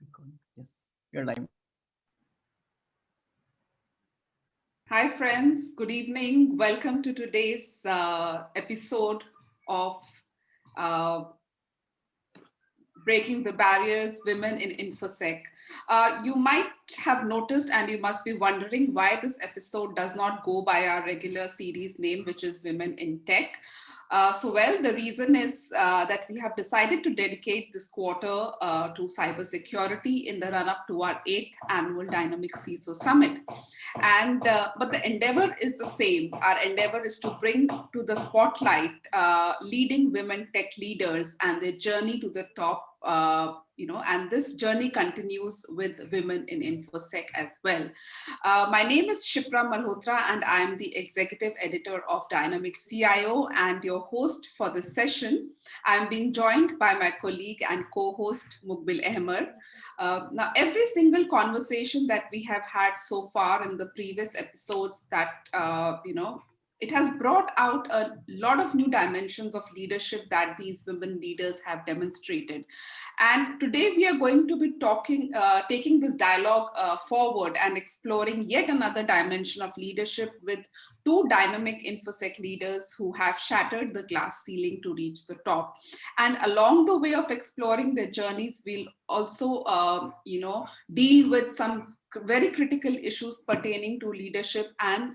recording. Yes, you're live. Hi, friends. Good evening. Welcome to today's episode of uh, Breaking the Barriers Women in InfoSec. You might have noticed and you must be wondering why this episode does not go by our regular series name, which is Women in Tech. The reason is that we have decided to dedicate this quarter to cybersecurity in the run up to our 8th annual Dynamic CISO Summit. But the endeavor is the same. Our endeavor is to bring to the spotlight leading women tech leaders and their journey to the top. And this journey continues with women in InfoSec as well. My name is Shipra Malhotra, and I am the executive editor of Dynamic CIO and your host for this session. I am being joined by my colleague and co-host Mukbil Ahmed. Now, every single conversation that we have had so far in the previous episodes it has brought out a lot of new dimensions of leadership that these women leaders have demonstrated. And today we are going to be taking this dialogue forward and exploring yet another dimension of leadership with two dynamic InfoSec leaders who have shattered the glass ceiling to reach the top. And along the way of exploring their journeys, we'll also, deal with some very critical issues pertaining to leadership and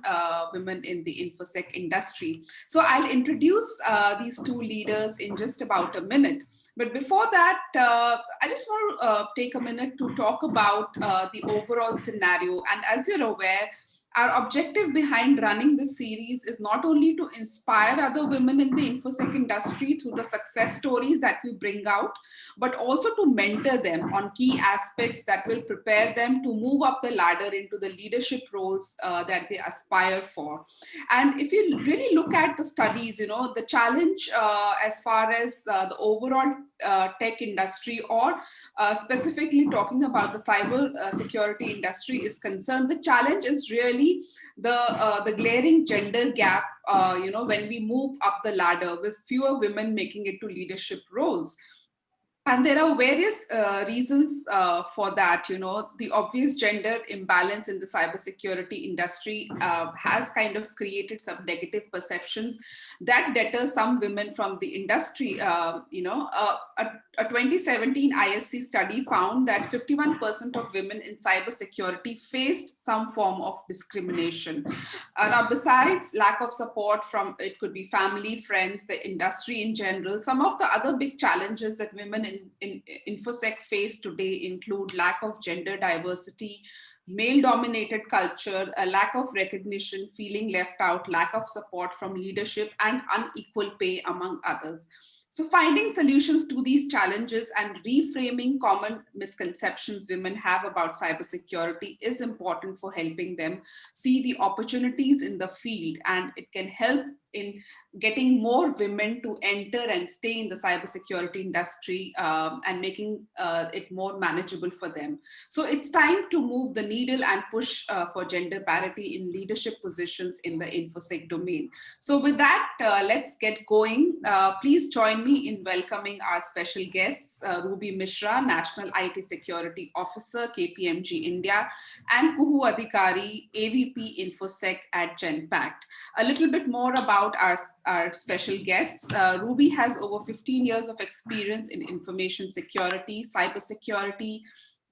women in the InfoSec industry. So I'll introduce these two leaders in just about a minute. But before that, I just want to take a minute to talk about the overall scenario. And as you're aware, our objective behind running this series is not only to inspire other women in the InfoSec industry through the success stories that we bring out, but also to mentor them on key aspects that will prepare them to move up the ladder into the leadership roles that they aspire for. And if you really look at the studies, the challenge as far as the overall tech industry or specifically talking about the cyber security industry is concerned, the challenge is really the glaring gender gap. When we move up the ladder with fewer women making it to leadership roles. And there are various reasons for that. The obvious gender imbalance in the cybersecurity industry has kind of created some negative perceptions that deter some women from the industry. A 2017 ISC study found that 51% of women in cybersecurity faced some form of discrimination. Now, besides lack of support from, it could be family, friends, the industry in general, some of the other big challenges that women in InfoSec face today include lack of gender diversity, male-dominated culture, a lack of recognition, feeling left out, lack of support from leadership, and unequal pay, among others. So finding solutions to these challenges and reframing common misconceptions women have about cybersecurity is important for helping them see the opportunities in the field, and it can help in getting more women to enter and stay in the cybersecurity industry and making it more manageable for them. So it's time to move the needle and push for gender parity in leadership positions in the InfoSec domain. So with that, let's get going. Please join me in welcoming our special guests, Ruby Mishra, National IT Security Officer, KPMG India, and Kuhu Adhikari, AVP InfoSec at Genpact. A little bit more about our special guests. Ruby has over 15 years of experience in information security, cybersecurity,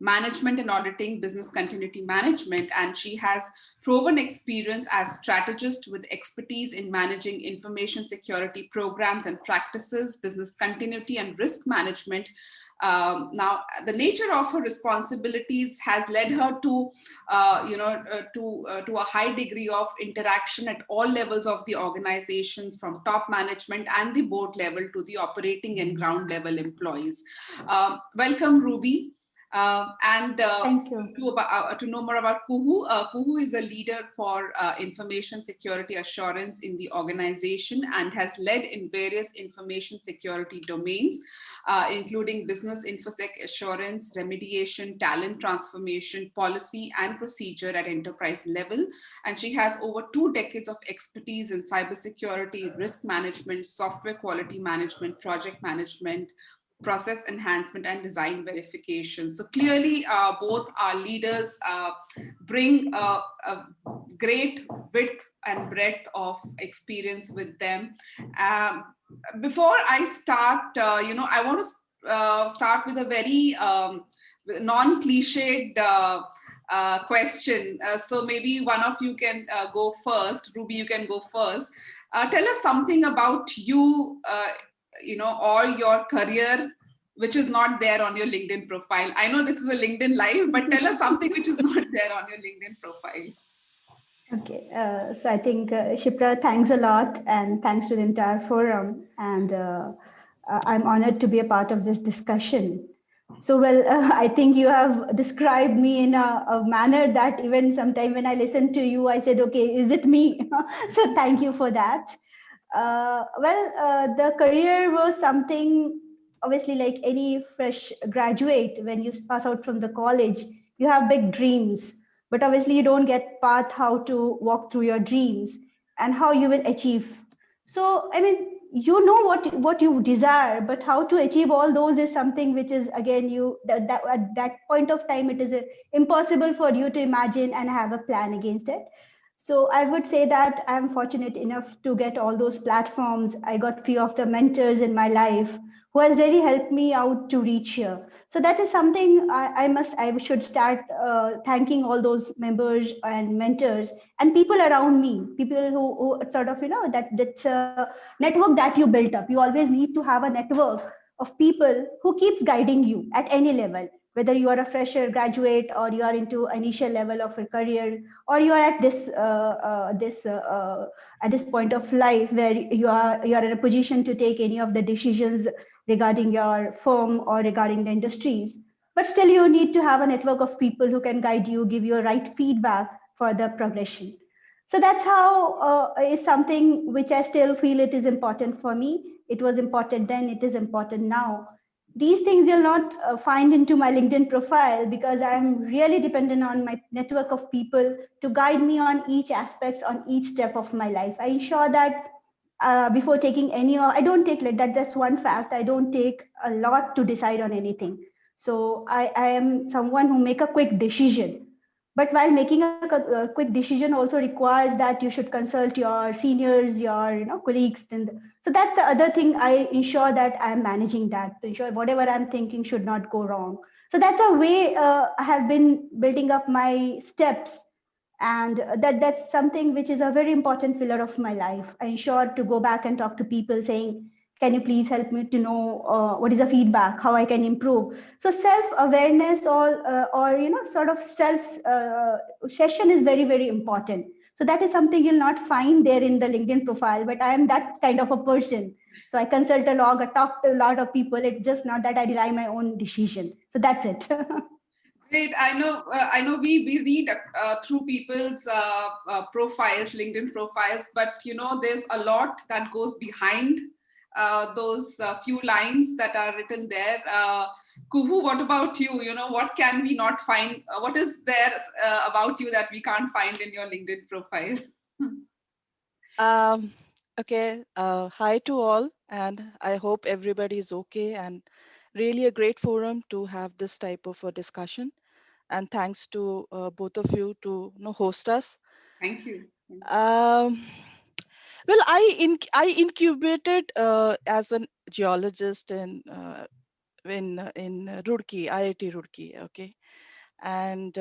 management and auditing, business continuity management, and she has proven experience as strategist with expertise in managing information security programs and practices, business continuity and risk management. Now, the nature of her responsibilities has led her to, to a high degree of interaction at all levels of the organizations, from top management and the board level to the operating and ground level employees. Welcome, Ruby. Thank you. To know more about Kuhu, Kuhu is a leader for information security assurance in the organization and has led in various information security domains, including business infosec assurance, remediation, talent transformation, policy, and procedure at enterprise level. And she has over 2 decades of expertise in cybersecurity, risk management, software quality management, project management, process enhancement and design verification. So clearly, both our leaders bring a great width and breadth of experience with them. Before I start, I want to start with a very non-cliched question. So maybe one of you can go first. Ruby, you can go first. Tell us something about you, or your career, which is not there on your LinkedIn profile. I know this is a LinkedIn Live, but tell us something which is not there on your LinkedIn profile. Okay, so I think Shipra, thanks a lot, and thanks to the entire forum. And I'm honored to be a part of this discussion. So, well, I think you have described me in a manner that even sometime when I listened to you, I said, okay, is it me? So, thank you for that. The career was something, obviously, like any fresh graduate, when you pass out from the college, you have big dreams, but obviously you don't get path how to walk through your dreams and how you will achieve. So, I mean, you know what you desire, but how to achieve all those is something which is, again, you that at that point of time it is impossible for you to imagine and have a plan against it. So I would say that I'm fortunate enough to get all those platforms. I got few of the mentors in my life who has really helped me out to reach here. So that is something I should start thanking all those members and mentors and people around me, people who sort of, that's a network that you built up. You always need to have a network of people who keeps guiding you at any level, whether you are a fresher graduate or you are into initial level of a career, or you are at this point of life where you are in a position to take any of the decisions regarding your firm or regarding the industries. But still, you need to have a network of people who can guide you, give you a right feedback for the progression. So that's how is something which I still feel it is important for me. It was important then, it is important now. These things you'll not find into my LinkedIn profile because I'm really dependent on my network of people to guide me on each aspects, on each step of my life. I ensure that before taking any, I don't take like that. That's one fact. I don't take a lot to decide on anything. So I am someone who make a quick decision. But while making a quick decision also requires that you should consult your seniors, your colleagues. And so that's the other thing. I ensure that I'm managing that to ensure whatever I'm thinking should not go wrong. So that's a way I have been building up my steps, and that's something which is a very important pillar of my life. I ensure to go back and talk to people saying, can you please help me to know what is the feedback, how I can improve. So self awareness or sort of self session is very, very important. So that is something you'll not find there in the LinkedIn profile, but I am that kind of a person. So I consult a lot, I talk to a lot of people. It's just not that I rely my own decision. So that's it. Great. I know. We read through people's profiles, LinkedIn profiles, but there's a lot that goes behind those few lines that are written there. Kuhu, what about you? What can we not find? What is there about you that we can't find in your LinkedIn profile? Okay. Hi to all, and I hope everybody is okay. And really a great forum to have this type of a discussion. And thanks to both of you to host us. Thank you. Um, well, I incubated as a geologist in Roorkee, IIT Roorkee. Okay, and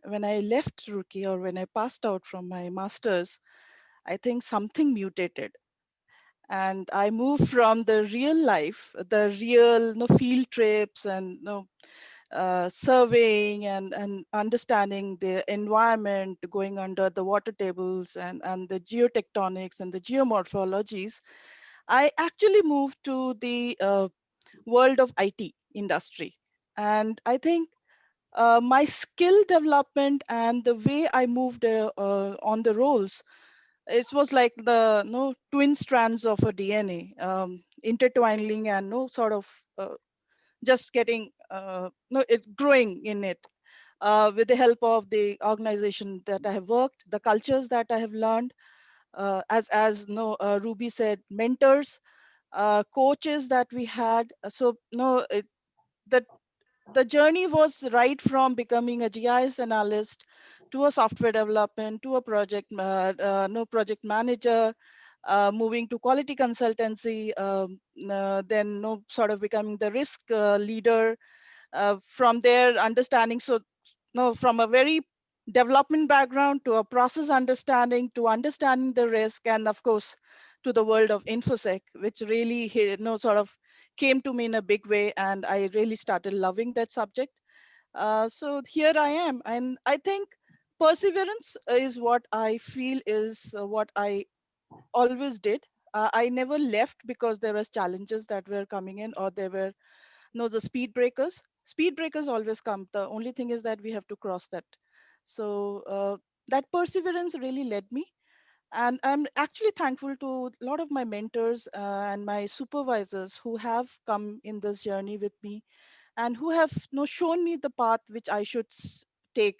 when I left Roorkee, or when I passed out from my masters, I think something mutated, and I moved from the real life, the real field trips and surveying and understanding the environment, going under the water tables and the geotectonics and the geomorphologies. I actually moved to the world of IT industry. And I think my skill development and the way I moved on the roles, it was like the twin strands of a DNA intertwining and sort of just getting no it growing in it with the help of the organization that I have worked, the cultures that I have learned, as Ruby said, mentors, coaches that we had. So no, the the journey was right from becoming a GIS analyst to a software development to a project manager, moving to quality consultancy, then no sort of becoming the risk leader. From there, understanding, so no, from a very development background to a process understanding to understanding the risk, and of course to the world of infosec, which really sort of came to me in a big way, and I really started loving that subject. So here I am, and I think perseverance is what I feel is what I always did. I never left because there was challenges that were coming in, or there were no, the speed breakers. Speed breakers always come. The only thing is that we have to cross that. So that perseverance really led me. And I'm actually thankful to a lot of my mentors and my supervisors who have come in this journey with me, and who have shown me the path which I should take,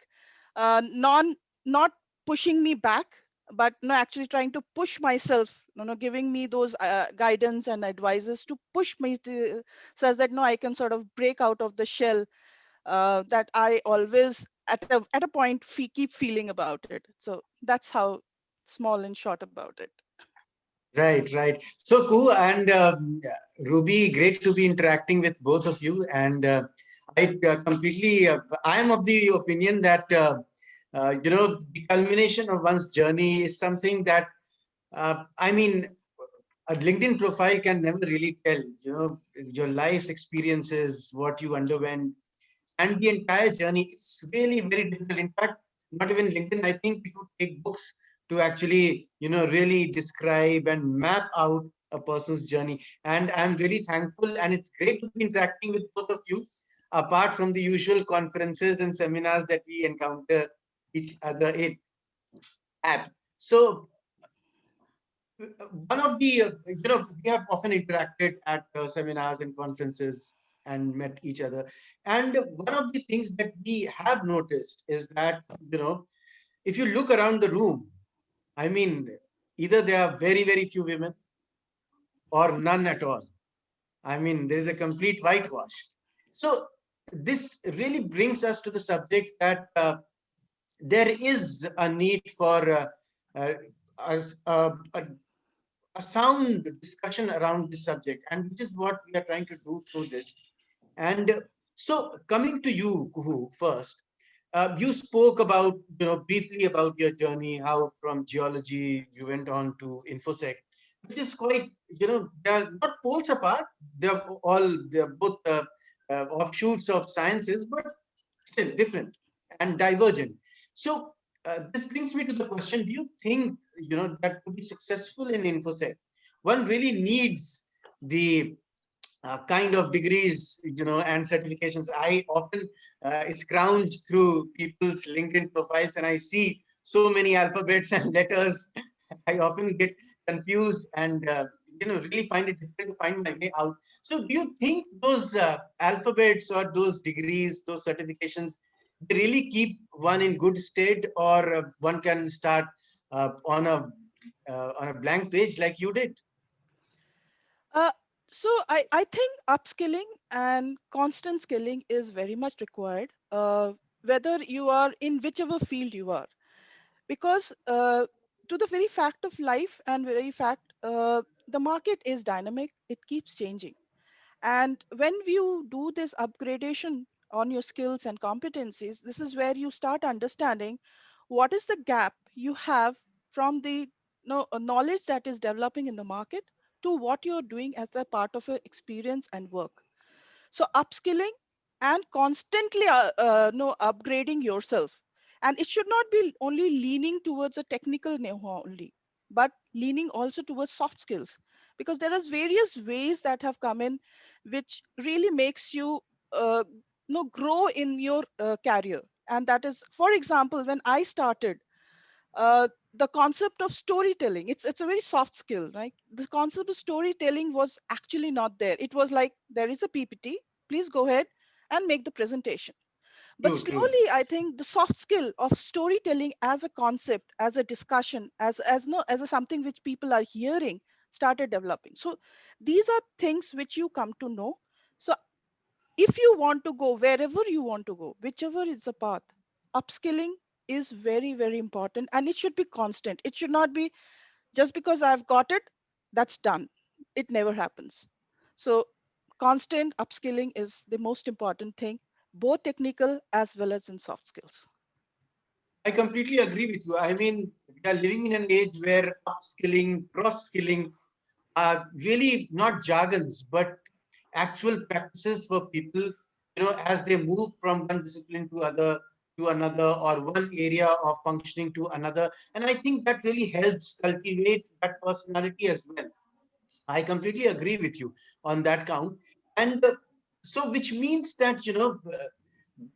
non not pushing me back, but no, actually trying to push myself, giving me those guidance and advices to push me to, says that no, I can sort of break out of the shell that I always at a point keep feeling about it. So that's how small and short about it. Right, right. So cool. And Ruby, great to be interacting with both of you. And I am of the opinion that, the culmination of one's journey is something that, I mean, a LinkedIn profile can never really tell, your life's experiences, what you underwent, and the entire journey. It's really very difficult. In fact, not even LinkedIn, I think it would take books to actually, really describe and map out a person's journey. And I'm really thankful, and it's great to be interacting with both of you, apart from the usual conferences and seminars that we encounter each other in app. So one of the, we have often interacted at seminars and conferences and met each other. And one of the things that we have noticed is that, if you look around the room, I mean, either there are very, very few women or none at all. I mean, there is a complete whitewash. So this really brings us to the subject that there is a need for uh, a sound discussion around this subject, and which is what we are trying to do through this. And so, coming to you, Kuhu, first, you spoke about, briefly about your journey, how from geology you went on to infosec, which is quite, they are not poles apart. They're both offshoots of sciences, but still different and divergent. So this brings me to the question: do you think, that to be successful in infosec, one really needs the kind of degrees, and certifications? I often scrounge through people's LinkedIn profiles, and I see so many alphabets and letters. I often get confused and, really find it difficult to find my way out. So do you think those alphabets or those degrees, those certifications, they really keep one in good state, or one can start on a blank page like you did? Uh, so I think upskilling and constant skilling is very much required, whether you are in whichever field you are, because to the very fact of life and very fact, the market is dynamic, it keeps changing. And when you do this upgradation on your skills and competencies, this is where you start understanding what is the gap you have from the knowledge that is developing in the market to what you're doing as a part of your experience and work. So upskilling and constantly no upgrading yourself, and it should not be only leaning towards a technical know-how only, but leaning also towards soft skills, because there are various ways that have come in which really makes you uh, grow in your career. And that is, for example, when I started, the concept of storytelling, it's a very soft skill, right? The concept of storytelling was actually not there. It was like, there is a PPT, please go ahead and make the presentation. But True, true. slowly, I think the soft skill of storytelling as a concept, as a discussion, as no as a something which people are hearing, started developing. So these are things which you come to know. So if you want to go wherever you want to go, whichever is the path, upskilling is very, very important, and it should be constant. It should not be just because I've got it, that's done. It never happens. So constant upskilling is the most important thing, both technical as well as in soft skills. I completely agree with you. I mean, we are living in an age where upskilling, cross-skilling are really not jargons, but actual practices for people, as they move from one discipline to another, or one area of functioning to another. And I think that really helps cultivate that personality as well. I completely agree with you on that count. And so, which means that,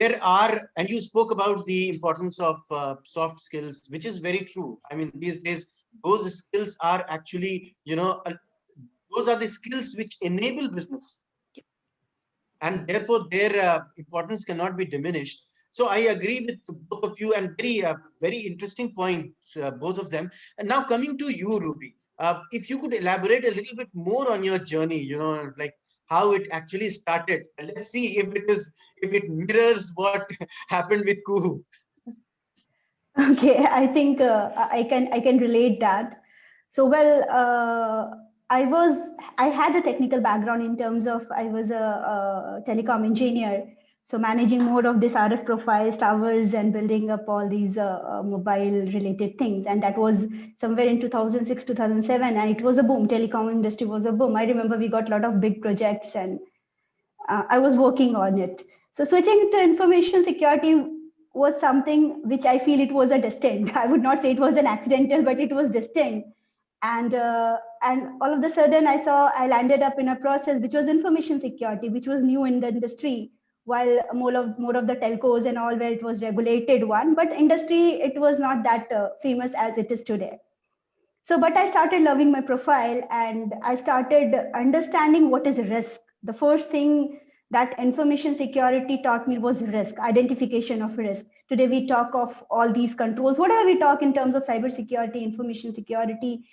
there are, and you spoke about the importance of soft skills, which is very true. I mean, these days, those skills are actually, those are the skills which enable business, and therefore their importance cannot be diminished. So I agree with both of you, and very interesting points, both of them. And now coming to you, Ruby, if you could elaborate a little bit more on your journey, like how it actually started. Let's see if it mirrors what happened with Kuhu. Okay, I think I can relate that. So well, I had a technical background in terms of I was a telecom engineer, so managing more of this RF profiles, towers, and building up all these mobile related things. And that was somewhere in 2006, 2007, and it was a boom. Telecom industry was a boom. I remember we got a lot of big projects, and I was working on it. So switching to information security was something which I feel it was a destined. I would not say it was an accidental, but it was destined. And all of a sudden, I landed up in a process which was information security, which was new in the industry. While more of the telcos and all where it was regulated one, but industry it was not that famous as it is today. So, but I started loving my profile and I started understanding what is risk. The first thing that information security taught me was risk, identification of risk. Today, we talk of all these controls, whatever we talk in terms of cybersecurity, information security,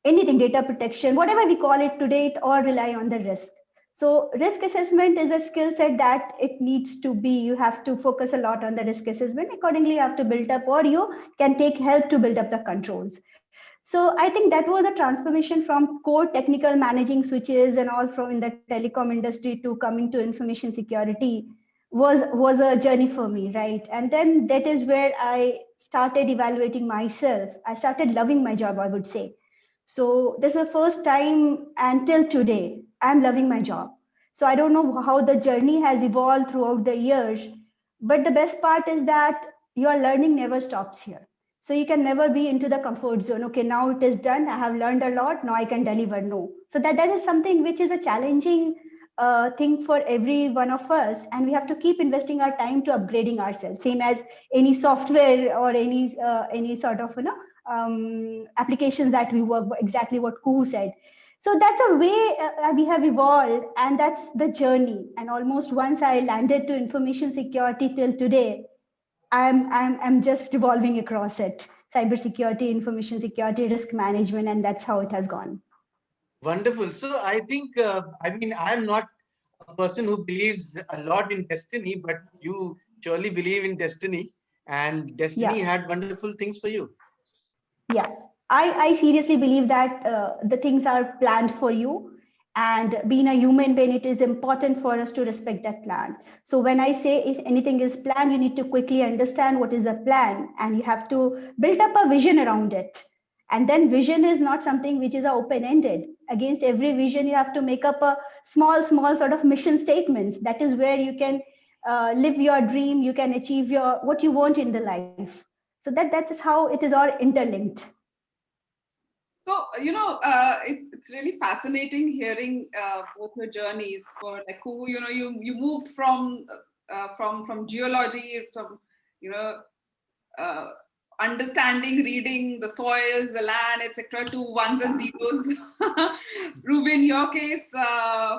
anything, data protection, whatever we call it today, it all rely on the risk. So risk assessment is a skill set that it needs to be, you have to focus a lot on the risk assessment. Accordingly, you have to build up, or you can take help to build up the controls. So I think that was a transformation from core technical managing switches and all from in the telecom industry to coming to information security was a journey for me, right? And then that is where I started evaluating myself. I started loving my job, I would say. So this was the first time until today, I'm loving my job. So I don't know how the journey has evolved throughout the years, but the best part is that your learning never stops here. So you can never be into the comfort zone. Okay, now it is done. I have learned a lot. Now I can deliver. No. So that is something which is a challenging thing for every one of us, and we have to keep investing our time to upgrading ourselves. Same as any software or any sort of applications that we work. Exactly what Kuhu said. So that's a way we have evolved, and that's the journey. And almost once I landed to information security till today, I'm just revolving across it. Cybersecurity, information security, risk management, and that's how it has gone. Wonderful. So I think, I mean, I'm not a person who believes a lot in destiny, but you surely believe in destiny, and destiny Yeah. had wonderful things for you. Yeah, I seriously believe that the things are planned for you. And being a human being, it is important for us to respect that plan. So when I say if anything is planned, you need to quickly understand what is the plan and you have to build up a vision around it. And then vision is not something which is open-ended. Against every vision, you have to make up a small sort of mission statements. That is where you can live your dream, you can achieve your what you want in the life. So that is how it is all interlinked. So, it's really fascinating hearing both your journeys. For like who, you moved from geology, from, uh, understanding, reading the soils, the land, etc., to ones and zeros. Ruby, in your case,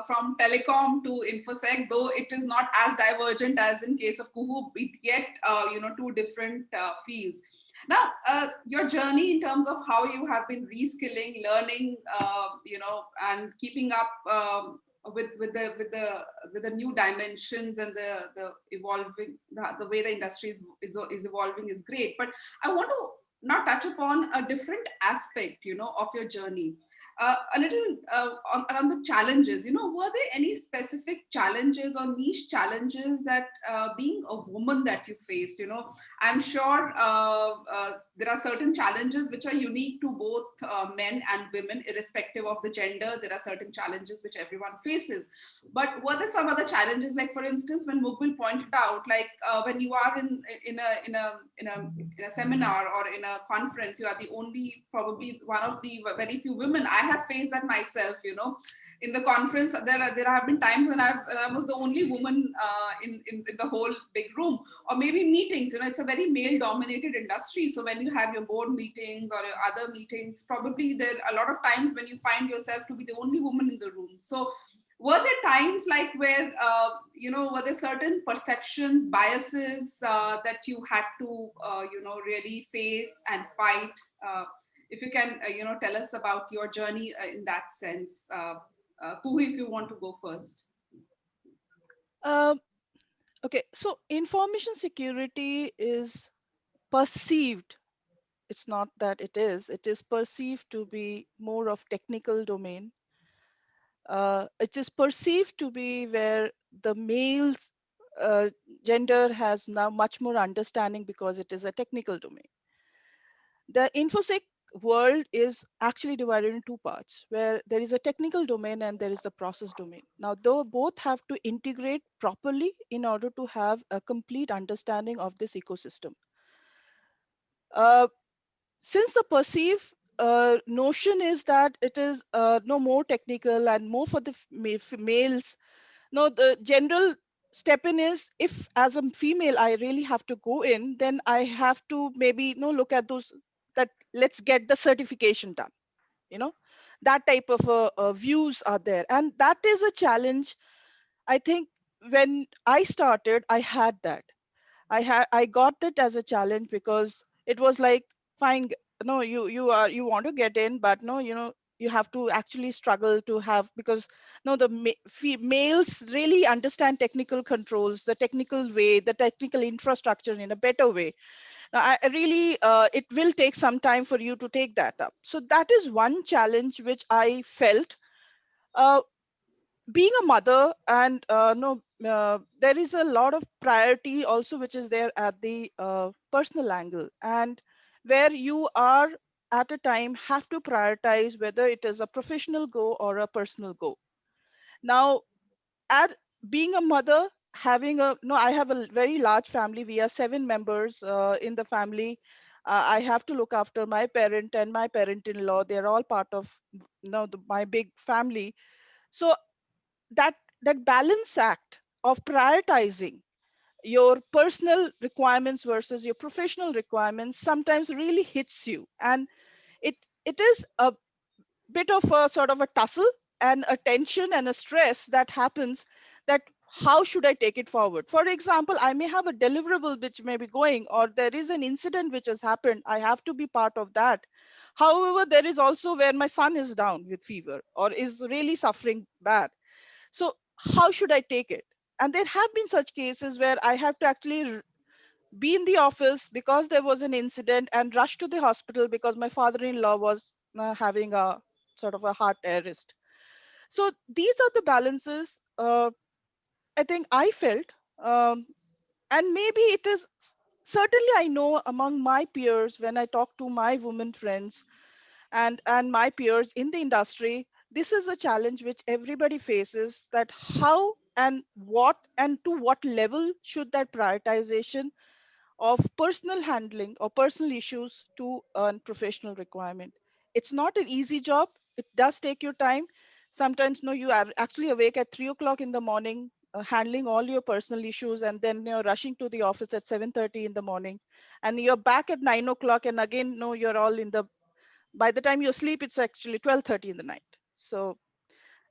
from telecom to infosec, though it is not as divergent as in case of Kuhu, it yet, two different fields. Now, your journey in terms of how you have been reskilling, learning, and keeping up with the new dimensions and the evolving the way the industry is evolving is great. But I want to now touch upon a different aspect, of your journey. A little around the challenges. Were there any specific challenges or niche challenges that being a woman that you faced? I'm sure there are certain challenges which are unique to both men and women, irrespective of the gender. There are certain challenges which everyone faces. But were there some other challenges, like for instance, when Mukbil pointed out, like when you are in a seminar or in a conference, you are the only, probably one of the very few women. I have faced that myself. In the conference, there have been times when I was the only woman in the whole big room, or maybe meetings. It's a very male dominated industry. So when you have your board meetings or your other meetings, probably there are a lot of times when you find yourself to be the only woman in the room. So were there times like where, were there certain perceptions, biases that you had to, really face and fight? If you can, tell us about your journey in that sense. Puhi, if you want to go first. Okay, so information security is perceived. It's not that it is perceived to be more of technical domain. It is perceived to be where the male's gender has now much more understanding because it is a technical domain. The infosec world is actually divided in two parts, where there is a technical domain and there is a process domain. Now, though both have to integrate properly in order to have a complete understanding of this ecosystem. Uh, since the perceived notion is that it is no more technical and more for the males, no, the general step in is, if as a female I really have to go in, then I have to maybe look at those, that let's get the certification done. That type of views are there, and that is a challenge. I think when I started, I had that. I got it as a challenge because it was like, fine, no, you want to get in, but no, you have to actually struggle to have, because no, the males really understand technical controls, the technical way, the technical infrastructure in a better way. Now, I really, it will take some time for you to take that up. So that is one challenge which I felt. Uh, Being a mother, and no, there is a lot of priority also which is there at the personal angle, and where you are at a time have to prioritize whether it is a professional go or a personal go. Now, at being a mother, having a no, I have a very large family. We are 7 members in the family. I have to look after my parent and my parent-in-law. They're all part of my big family. So that balance act of prioritizing your personal requirements versus your professional requirements sometimes really hits you, and it is a bit of a sort of a tussle and a tension and a stress that happens, that how should I take it forward. For example, I may have a deliverable which may be going, or there is an incident which has happened, I have to be part of that. However, there is also where my son is down with fever or is really suffering bad. So how should I take it? And there have been such cases where I have to actually be in the office because there was an incident and rush to the hospital because my father-in-law was having a sort of a heart arrest. So these are the balances I think I felt. Um, and maybe it is, certainly I know among my peers, when I talk to my women friends and my peers in the industry, this is a challenge which everybody faces, that how and what and to what level should that prioritization of personal handling or personal issues to earn professional requirement. It's not an easy job. It does take your time. Sometimes no, you are actually awake at 3 o'clock in the morning, handling all your personal issues, and then you're rushing to the office at 7:30 in the morning, and you're back at 9 o'clock, and again no, you're all in the, by the time you sleep, it's actually 12:30 in the night. So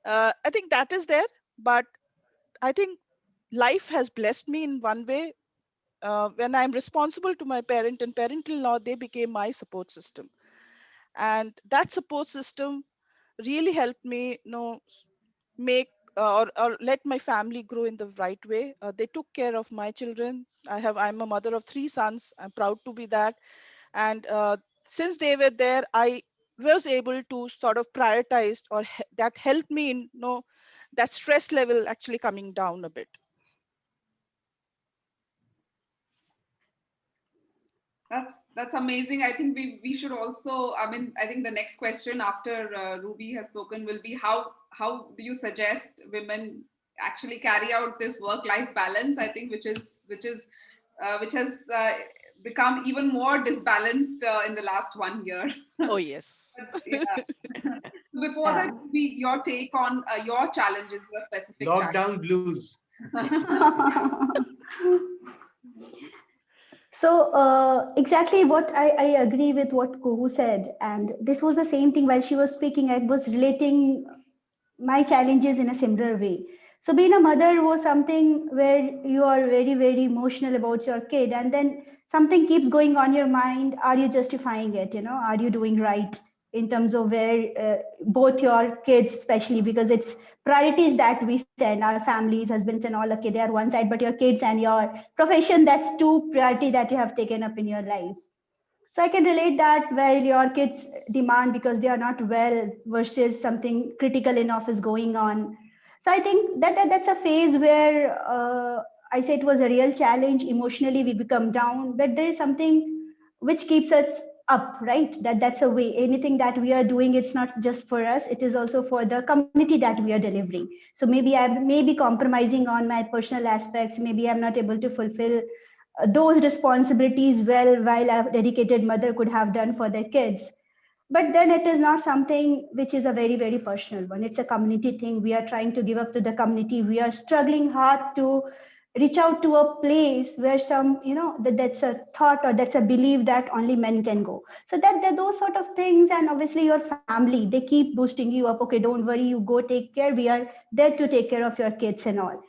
I think that is there, but I think life has blessed me in one way. when I'm responsible to my parent and parent-in-law, they became my support system. And that support system really helped me, make or let my family grow in the right way. They took care of my children. I'm a mother of 3 sons. I'm proud to be that. And since they were there, I was able to sort of prioritize, or that helped me in, that stress level actually coming down a bit. That's amazing. I think we should also. I mean, I think the next question after Ruby has spoken will be how do you suggest women actually carry out this work-life balance? I think which has become even more disbalanced in the last 1 year. Oh, yes. But, yeah. Before that, your take on your challenges, your specific Lockdown blues. So exactly what I agree with what Kohu said, and this was the same thing while she was speaking. I was relating my challenges in a similar way. So being a mother was something where you are very, very emotional about your kid, and then something keeps going on your mind. Are you justifying it? Are you doing right in terms of where both your kids, especially because it's priorities that we send our families, husbands, and all. Okay, they are one side, but your kids and your profession, that's two priority that you have taken up in your life. So I can relate that while your kids demand because they are not well versus something critical enough is going on. So I think that's a phase where I say it was a real challenge. Emotionally, we become down, but there is something which keeps us up, right? That's a way. Anything that we are doing, it's not just for us; it is also for the community that we are delivering. So maybe I may be compromising on my personal aspects. Maybe I'm not able to fulfill those responsibilities well while a dedicated mother could have done for their kids. But then it is not something which is a very, very personal one. It's a community thing. We are trying to give up to the community. We are struggling hard to reach out to a place where that's a thought or that's a belief that only men can go. So that those sort of things, and obviously your family, they keep boosting you up. Okay, don't worry, you go take care. We are there to take care of your kids and all.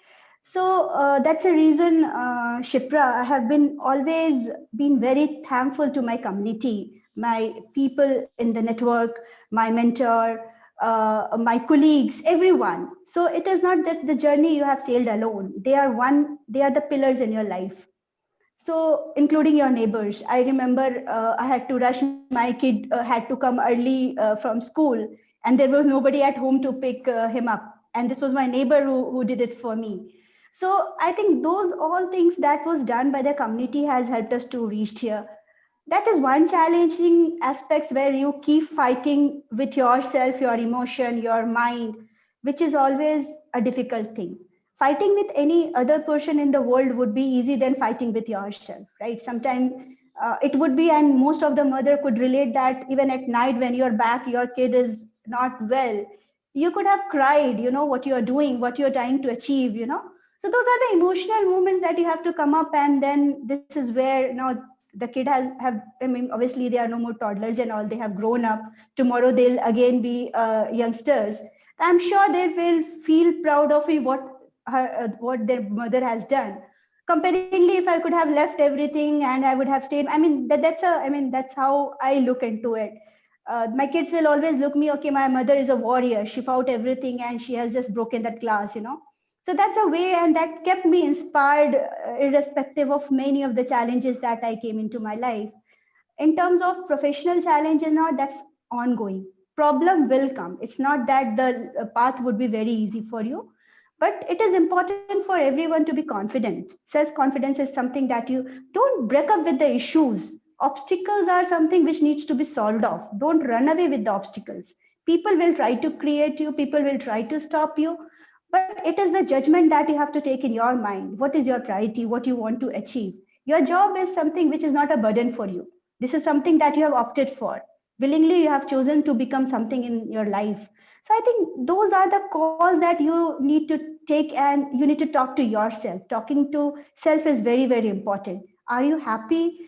So that's a reason, Shipra, I have been always been very thankful to my community, my people in the network, my mentor, my colleagues, everyone. So it is not that the journey you have sailed alone. They are the pillars in your life. So including your neighbors. I remember I had to rush, my kid had to come early from school, and there was nobody at home to pick him up. And this was my neighbor who did it for me. So I think those all things that was done by the community has helped us to reach here. That is one challenging aspects where you keep fighting with yourself, your emotion, your mind, which is always a difficult thing. Fighting with any other person in the world would be easy than fighting with yourself, right? Sometimes it would be, and most of the mother could relate that even at night when you're back, your kid is not well. You could have cried, what you're doing, what you're trying to achieve. So those are the emotional moments that you have to come up, and then this is where the kid have, I mean, obviously they are no more toddlers and all, they have grown up. Tomorrow they'll again be youngsters. I'm sure they will feel proud of what their mother has done. Comparingly, if I could have left everything and I would have stayed, I mean, that's how I look into it. My kids will always look me, okay, my mother is a warrior, she fought everything and she has just broken that glass. So that's a way, and that kept me inspired, irrespective of many of the challenges that I came into my life. In terms of professional challenges, now that's ongoing. Problem will come. It's not that the path would be very easy for you, but it is important for everyone to be confident. Self confidence is something that you don't break up with the issues. Obstacles are something which needs to be solved off. Don't run away with the obstacles. People will try to create you, people will try to stop you, but it is the judgment that you have to take in your mind. What is your priority? What you want to achieve? Your job is something which is not a burden for you. This is something that you have opted for. Willingly, you have chosen to become something in your life. So I think those are the calls that you need to take, and you need to talk to yourself. Talking to self is very, very important. Are you happy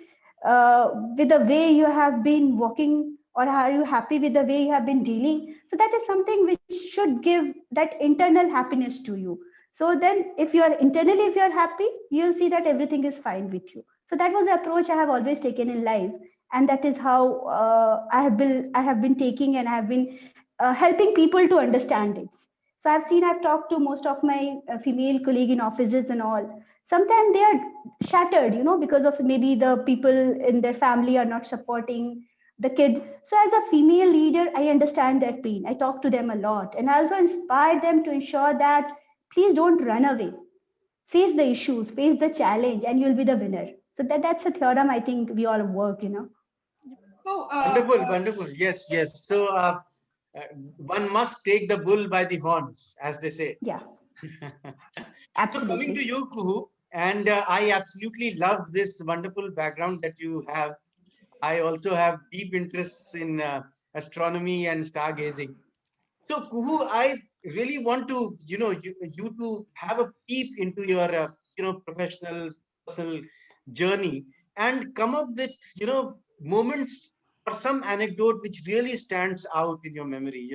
with the way you have been walking, or are you happy with the way you have been dealing? So that is something which should give that internal happiness to you. So then if you are internally, if you are happy, you'll see that everything is fine with you. So that was the approach I have always taken in life, and that is how I have been taking, and I have been helping people to understand it. So I've talked to most of my female colleague in offices and all. Sometimes they are shattered, because of maybe the people in their family are not supporting the kid. So as a female leader, I understand their pain. I talk to them a lot, and I also inspire them to ensure that please don't run away. Face the issues, face the challenge, and you'll be the winner. So that's a theorem I think we all work. So, Wonderful, wonderful. Yes, yes. So uh, one must take the bull by the horns, as they say. Yeah, So coming to absolutely. you, Kuhu, and I absolutely love this wonderful background that you have. I also have deep interests in astronomy and stargazing. So Kuhu, I really want to, you to have a peep into your, professional, personal journey and come up with, moments or some anecdote which really stands out in your memory,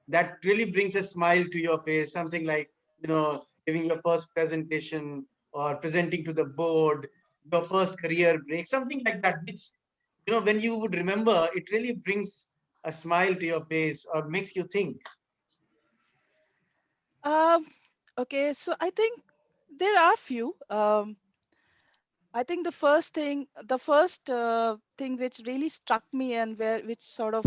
that really brings a smile to your face, something like, giving your first presentation or presenting to the board, your first career break, something like that, which, when you would remember, it really brings a smile to your face or makes you think. Um, okay, so I think there are few. I think the first thing which really struck me and which sort of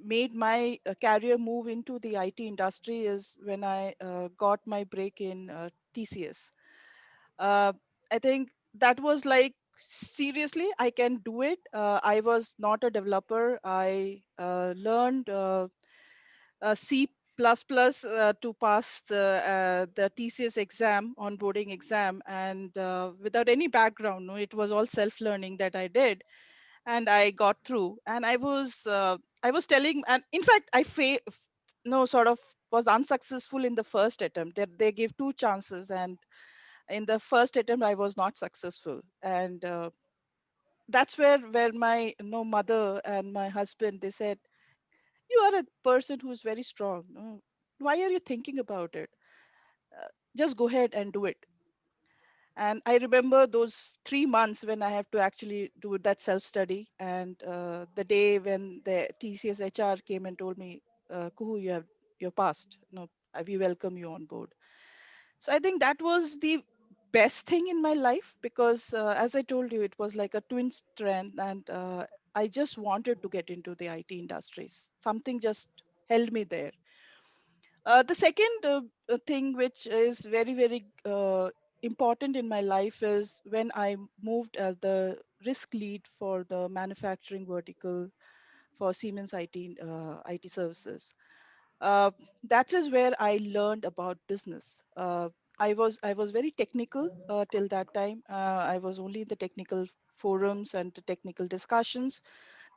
made my career move into the IT industry is when I got my break in TCS. Uh, I think that was like, seriously, I can do it. I was not a developer. I learned C plus plus to pass the TCS exam, onboarding exam, and without any background. No, it was all self learning that I did, and I got through. And I was telling, and in fact, no, sort of was unsuccessful in the first attempt. They gave two chances, and in the first attempt I was not successful. And that's where my mother and my husband, they said, you are a person who is very strong, no? Why are you thinking about it? uh, just go ahead and do it. And I remember those 3 months when I have to actually do that self study, and the day when the TCS HR came and told me, Kuhu, you're passed, no, we welcome you on board. So I think that was the best thing in my life, because as I told you, it was like a twin strand, and I just wanted to get into the IT industries. Something just held me there. The second thing which is very, very important in my life is when I moved as the risk lead for the manufacturing vertical for Siemens IT services. uh, that is where I learned about business. I was very technical till that time. I was only in the technical forums and the technical discussions.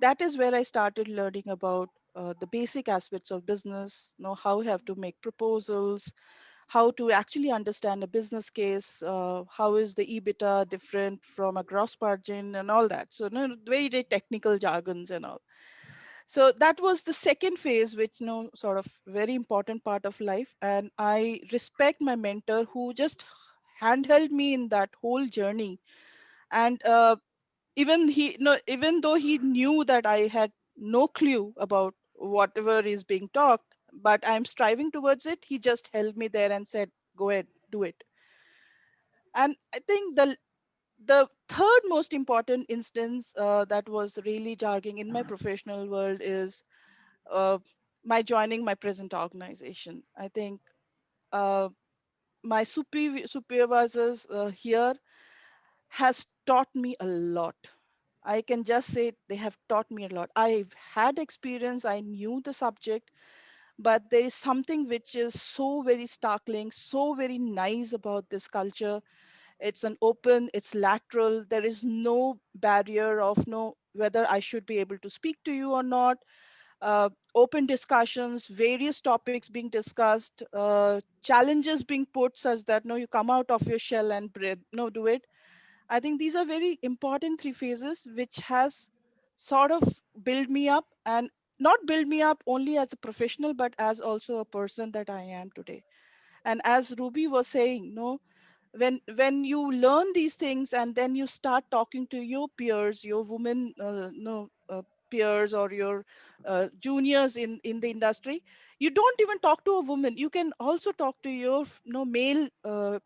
That is where I started learning about the basic aspects of business. How you have to make proposals, how to actually understand a business case, how is the EBITDA different from a gross margin and all that. So very, very technical jargons and all. So that was the second phase, which sort of very important part of life. And I respect my mentor who just handheld me in that whole journey. And even though he knew that I had no clue about whatever is being talked, but I'm striving towards it, he just held me there and said, go ahead, do it. And I think the third most important instance that was really jarring in my professional world is uh, my joining my present organization. I think uh, my supervisors here has taught me a lot. I can just say they have taught me a lot. I've had experience, I knew the subject, but there is something which is so very startling, so very nice about this culture. It's an open, it's lateral. There is no barrier of no whether I should be able to speak to you or not. Open discussions, various topics being discussed, challenges being put such that no, you come out of your shell and no, do it. I think these are very important three phases which has sort of build me up, and not build me up only as a professional but as also a person that I am today. And as Ruby was saying, no, when you learn these things and then you start talking to your peers, your women no peers, or your juniors in the industry, you don't even talk to a woman, you can also talk to your no male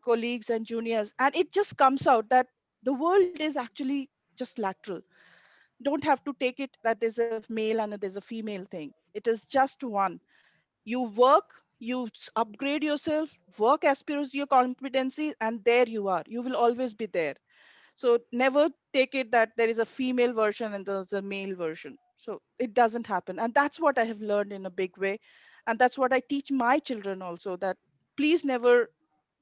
colleagues and juniors, and it just comes out that the world is actually just lateral. Don't have to take it that there's a male and there's a female thing. It is just one. You work, you upgrade yourself, work as per your competency, and there you are, you will always be there. So never take it that there is a female version and there's a male version. So it doesn't happen, and that's what I have learned in a big way. And that's what I teach my children also, that please never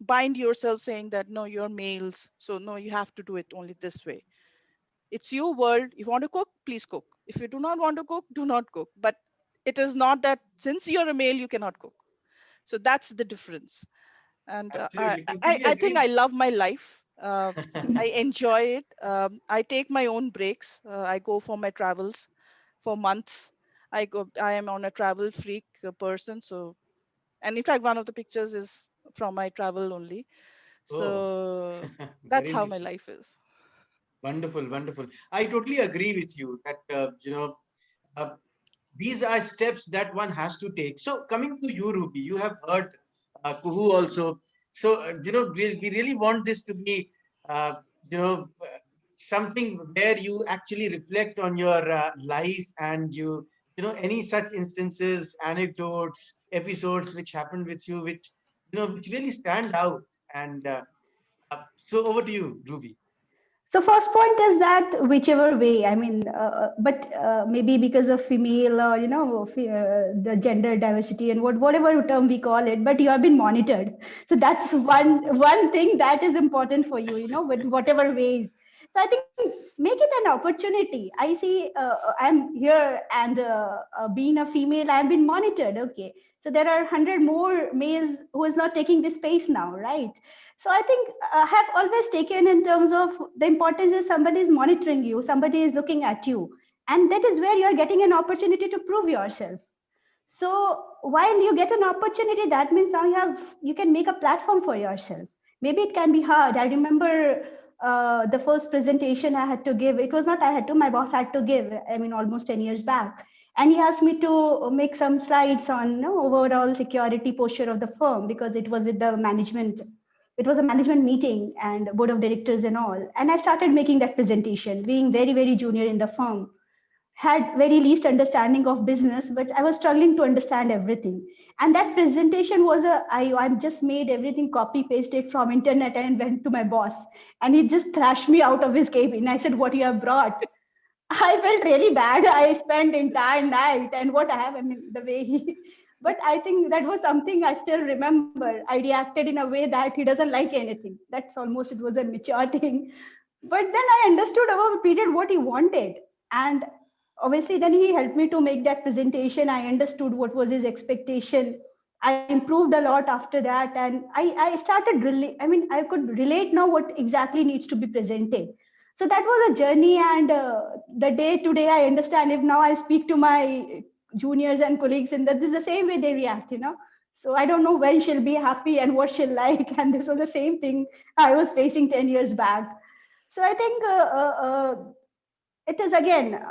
bind yourself saying that no, you're males, so no, you have to do it only this way. It's your world. If you want to cook, please cook. If you do not want to cook, do not cook. But it is not that since you're a male, you cannot cook. So that's the difference. And Absolutely, completely I think agree. I love my life. I enjoy it. I take my own breaks. I go for my travels for months. I am on a travel freak person. So, and in fact, one of the pictures is from my travel only. Oh, So that's very how my nice. life is. Wonderful, wonderful. I totally agree with you that uh, these are steps that one has to take. So coming to you, Ruby, you have heard Kuhu also. So we really want this to be uh, you know something where you actually reflect on your life, and any such instances, anecdotes, episodes which happened with you, which which really stand out. And so over to you, Ruby. So first point is that whichever way, I mean, but maybe because of female or the gender diversity and whatever term we call it, but you have been monitored. So that's one thing that is important for you, with whatever ways. So I think make it an opportunity. I see I'm here and being a female, I've been monitored. Okay, so there are 100 more males who is not taking this space now, right? So I think I have always taken in terms of the importance is somebody is monitoring you, somebody is looking at you, and that is where you are getting an opportunity to prove yourself. So while you get an opportunity, that means now you can make a platform for yourself. Maybe it can be hard. I remember the first presentation I had to give. It was not I had to, my boss had to give. I mean, almost 10 years back. And he asked me to make some slides on overall security posture of the firm, because it was with the management. It was a management meeting and board of directors and all. And I started making that presentation, being very, very junior in the firm, had very least understanding of business, but I was struggling to understand everything. And that presentation was I just made everything copy pasted from internet and went to my boss, and he just thrashed me out of his cabin. I said, "What you have brought?" I felt really bad. I spent entire night, and what I have, I mean, the way he. But I think that was something I still remember. I reacted in a way that he doesn't like anything. That's almost, it was a mature thing. But then I understood over a period what he wanted. And obviously then he helped me to make that presentation. I understood what was his expectation. I improved a lot after that, and I started really, I mean, I could relate now what exactly needs to be presented. So that was a journey, and the day to day I understand, if now I speak to my juniors and colleagues, and that this is the same way they react, so I don't know when she'll be happy and what she'll like, and this was the same thing I was facing 10 years back. So I think it is again,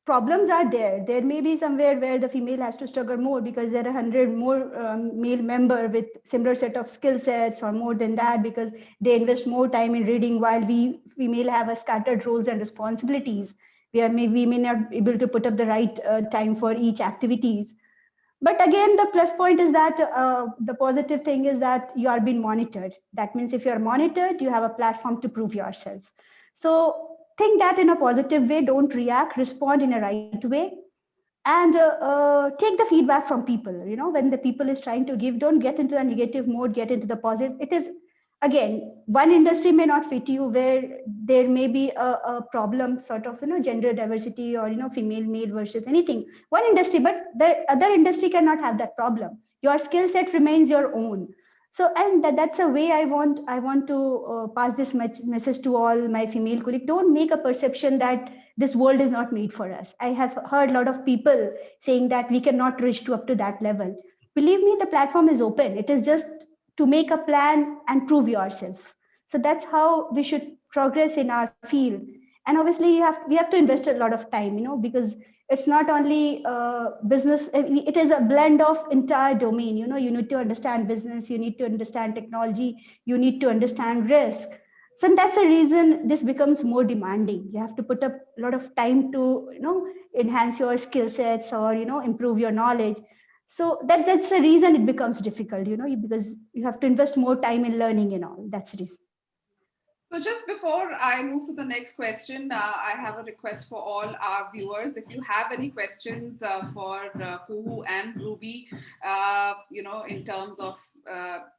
problems are there. There may be somewhere where the female has to struggle more because there are 100 more male member with similar set of skill sets or more than that, because they invest more time in reading, while we female have a scattered roles and responsibilities. We may not be able to put up the right time for each activities. But again, the plus point is that the positive thing is that you are being monitored. That means if you are monitored, you have a platform to prove yourself. So think that in a positive way. Don't react, respond in a right way, and take the feedback from people. When the people is trying to give, don't get into the negative mode, get into the positive. It is, again, one industry may not fit you, where there may be a problem, sort of, gender diversity, or female male versus anything, one industry, but the other industry cannot have that problem. Your skill set remains your own. So, and that's a way I want to pass this message to all my female colleagues. Don't make a perception that this world is not made for us. I have heard a lot of people saying that we cannot reach to up to that level. Believe me, the platform is open. It is just to make a plan and prove yourself. So that's how we should progress in our field. And obviously, we have to invest a lot of time, because it's not only business, it is a blend of entire domain. You need to understand business, you need to understand technology, you need to understand risk. So that's the reason this becomes more demanding. You have to put up a lot of time to enhance your skill sets, or improve your knowledge. So that's the reason it becomes difficult, because you have to invest more time in learning and all. That's the reason. So just before I move to the next question, I have a request for all our viewers. If you have any questions for Kuhu and Ruby, in terms of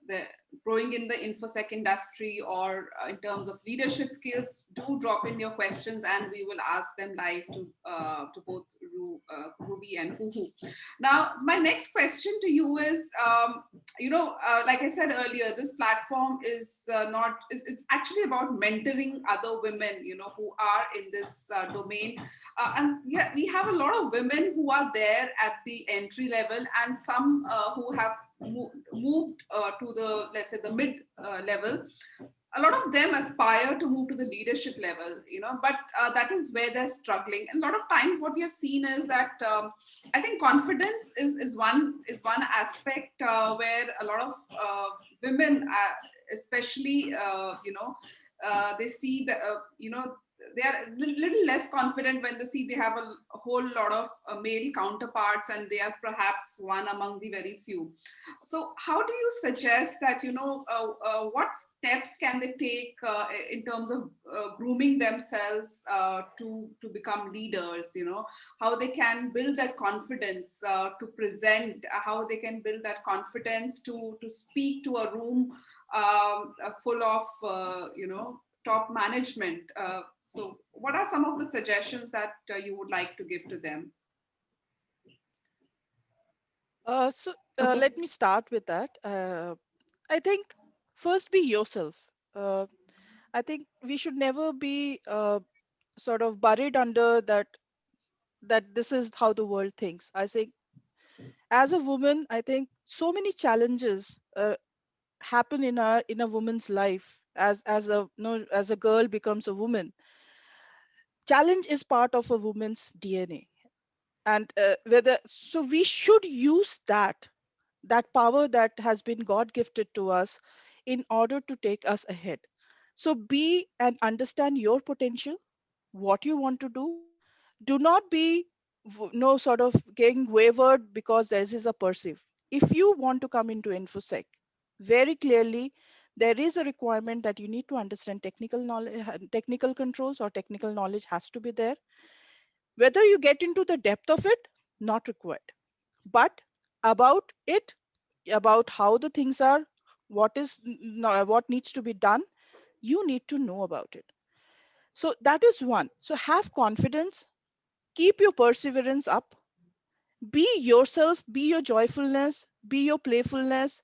the growing in the infosec industry, or in terms of leadership skills, do drop in your questions and we will ask them live to both Ruby and Kuhu. Now, my next question to you is, like I said earlier, this platform is it's actually about mentoring other women, who are in this domain. And yeah, we have a lot of women who are there at the entry level, and some who have moved to the, let's say, the mid level. A lot of them aspire to move to the leadership level, but that is where they're struggling. And a lot of times what we have seen is that I think confidence is one aspect where a lot of women, especially, they see that, they are a little less confident when they see they have a whole lot of male counterparts, and they are perhaps one among the very few. So how do you suggest that, what steps can they take in terms of grooming themselves to become leaders, how they can build that confidence to present, how they can build that confidence to speak to a room full of, top management. So what are some of the suggestions that you would like to give to them? Let me start with that. I think first be yourself. I think we should never be sort of buried under that this is how the world thinks. I think as a woman, I think so many challenges happen in a woman's life as a as a girl becomes a woman. Challenge is part of a woman's DNA, and whether so we should use that power that has been God gifted to us in order to take us ahead. So be and understand your potential, what you want to do. Do not be no sort of getting wavered because there is a perceive. If you want to come into infosec, very clearly there is a requirement that you need to understand technical knowledge, technical controls or technical knowledge has to be there. Whether you get into the depth of it, not required, but about it, about how the things are, what needs to be done, you need to know about it. So that is one. So have confidence, keep your perseverance up, be yourself, be your joyfulness, be your playfulness.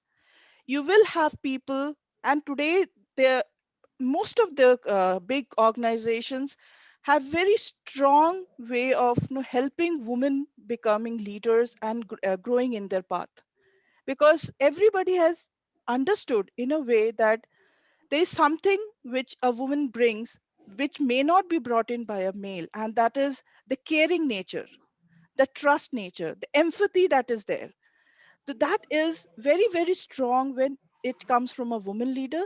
You will have people, and today there most of the big organizations have very strong way of helping women becoming leaders and growing in their path, because everybody has understood in a way that there is something which a woman brings which may not be brought in by a male, and that is the caring nature, the trust nature, the empathy that is there. So that is very, very strong when it comes from a woman leader,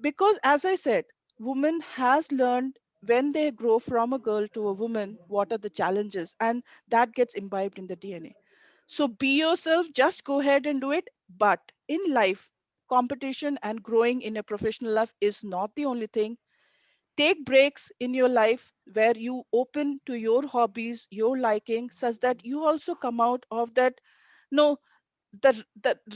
because as I said, woman has learned when they grow from a girl to a woman what are the challenges, and that gets imbibed in the DNA. So be yourself, just go ahead and do it. But in life, competition and growing in a professional life is not the only thing. Take breaks in your life where you open to your hobbies, your liking, such that you also come out of that, no, the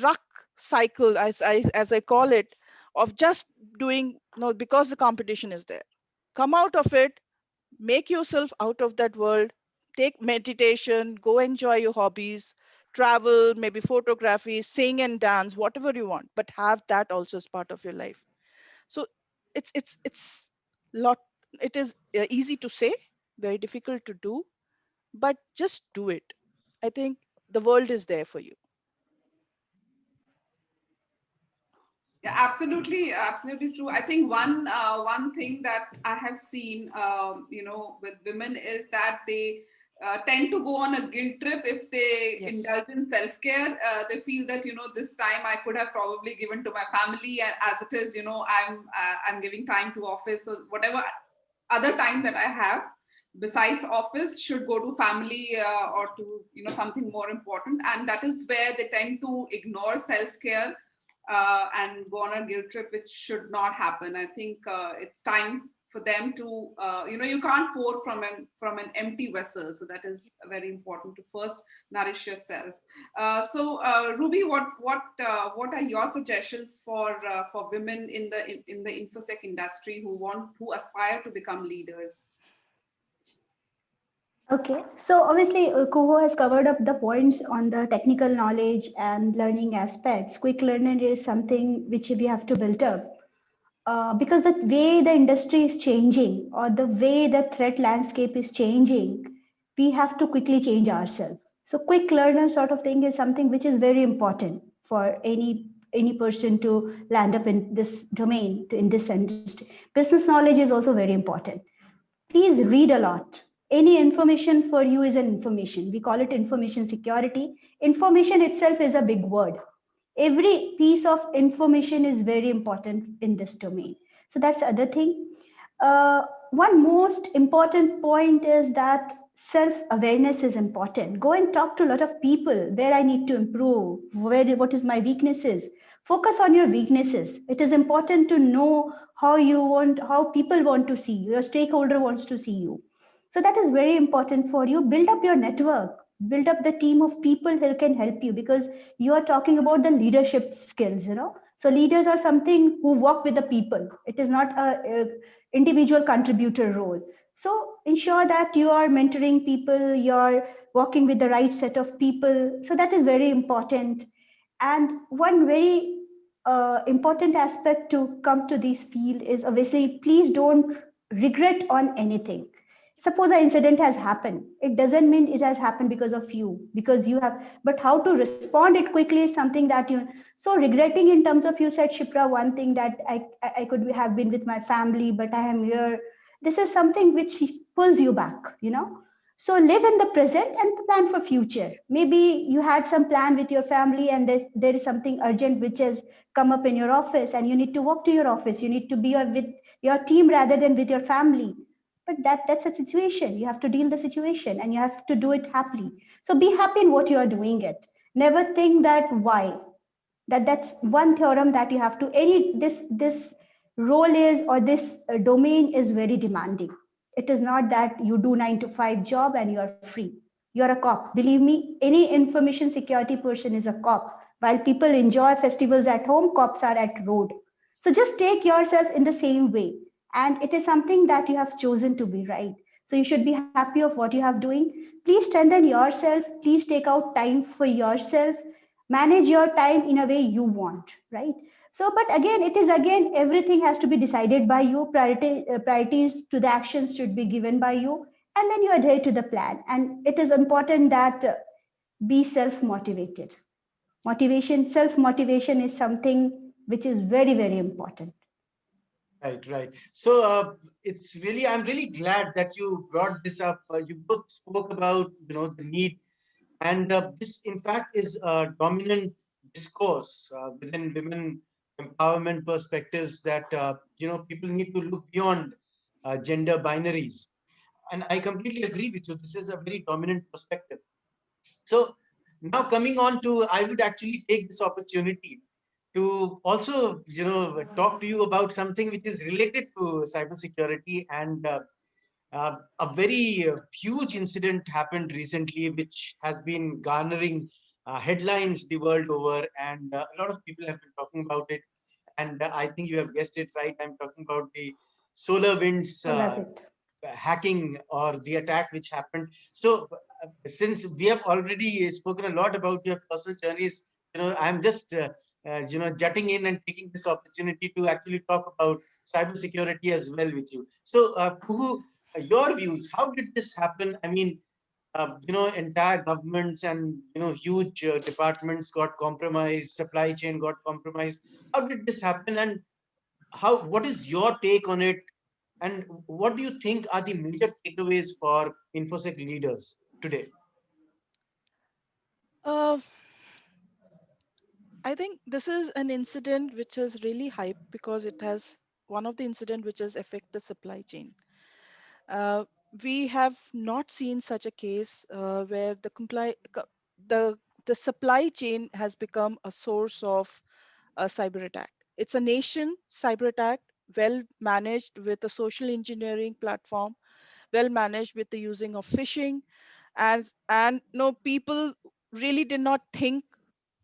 ruck cycle, as I call it, of just doing no because the competition is there. Come out of it, make yourself out of that world, take meditation, go enjoy your hobbies, travel, maybe photography, sing and dance, whatever you want, but have that also as part of your life. So it's lot, it is easy to say, very difficult to do, but just do it. I think the world is there for you. Yeah, absolutely, absolutely true. I think one thing that I have seen, with women is that they tend to go on a guilt trip if they Yes. indulge in self care. They feel that this time I could have probably given to my family, and as it is, I'm giving time to office. So whatever other time that I have besides office should go to family or to something more important, and that is where they tend to ignore self care and go on a guilt trip, which should not happen. I think it's time for them to, you can't pour from an empty vessel. So that is very important to first nourish yourself. So Ruby, what are your suggestions for women in the infosec industry who aspire to become leaders? Okay, so obviously Kuho has covered up the points on the technical knowledge and learning aspects. Quick learning is something which we have to build up. Because the way the industry is changing or the way the threat landscape is changing, we have to quickly change ourselves. So quick learner sort of thing is something which is very important for any person to land up in this domain, in this industry. Business knowledge is also very important. Please read a lot. Any information for you is an information. We call it information security. Information itself is a big word. Every piece of information is very important in this domain. So that's the other thing. One most important point is that self-awareness is important. Go and talk to a lot of people where I need to improve, what is my weaknesses. Focus on your weaknesses. It is important to know how people want to see you, your stakeholder wants to see you. So that is very important for you. Build up your network, build up the team of people who can help you, because you are talking about the leadership skills. So leaders are something who work with the people. It is not a individual contributor role. So ensure that you are mentoring people, you're working with the right set of people. So that is very important. And one very important aspect to come to this field is obviously, please don't regret on anything. Suppose an incident has happened, it doesn't mean it has happened because of you, because you have, but how to respond it quickly is something that you. So regretting in terms of, you said, Shipra, one thing that I could have been with my family, but I am here. This is something which pulls you back. So live in the present and plan for future. Maybe you had some plan with your family, and there is something urgent which has come up in your office, and you need to walk to your office. You need to be with your team rather than with your family. But that's a situation. You have to deal the situation, and you have to do it happily. So be happy in what you are doing it. Never think that why. That's one theorem that you have to. This role is, or this domain is very demanding. It is not that you do 9 to 5 job and you are free. You're a cop. Believe me, any information security person is a cop. While people enjoy festivals at home, cops are at road. So just take yourself in the same way. And it is something that you have chosen to be, right? So you should be happy of what you have doing. Please strengthen yourself. Please take out time for yourself. Manage your time in a way you want, right? So, but again, it is again, everything has to be decided by you. Priorities to the actions should be given by you, and then you adhere to the plan. And it is important that be self motivated. Self motivation is something which is very, very important. Right, right. So I'm really glad that you brought this up. You both spoke about, the need, and this, in fact, is a dominant discourse within women empowerment perspectives, that people need to look beyond gender binaries. And I completely agree with you. This is a very dominant perspective. So now coming on to, I would actually take this opportunity to also, talk to you about something which is related to cybersecurity. And a very huge incident happened recently, which has been garnering headlines the world over, and a lot of people have been talking about it. And I think you have guessed it right. I'm talking about the Solar Winds I love it. hacking, or the attack which happened. So, since we have already spoken a lot about your personal journeys, I'm just jutting in and taking this opportunity to actually talk about cybersecurity as well with you. So, Kuhu, your views, how did this happen? I mean, entire governments and huge departments got compromised, supply chain got compromised. How did this happen, and what is your take on it, and what do you think are the major takeaways for InfoSec leaders today? Uh, I think this is an incident which is really hype because it has one of the incident which has affect the supply chain. Uh, we have not seen such a case where the the supply chain has become a source of a cyber attack. It's a nation cyber attack, well managed with a social engineering platform, well managed with the using of phishing, and no people really did not think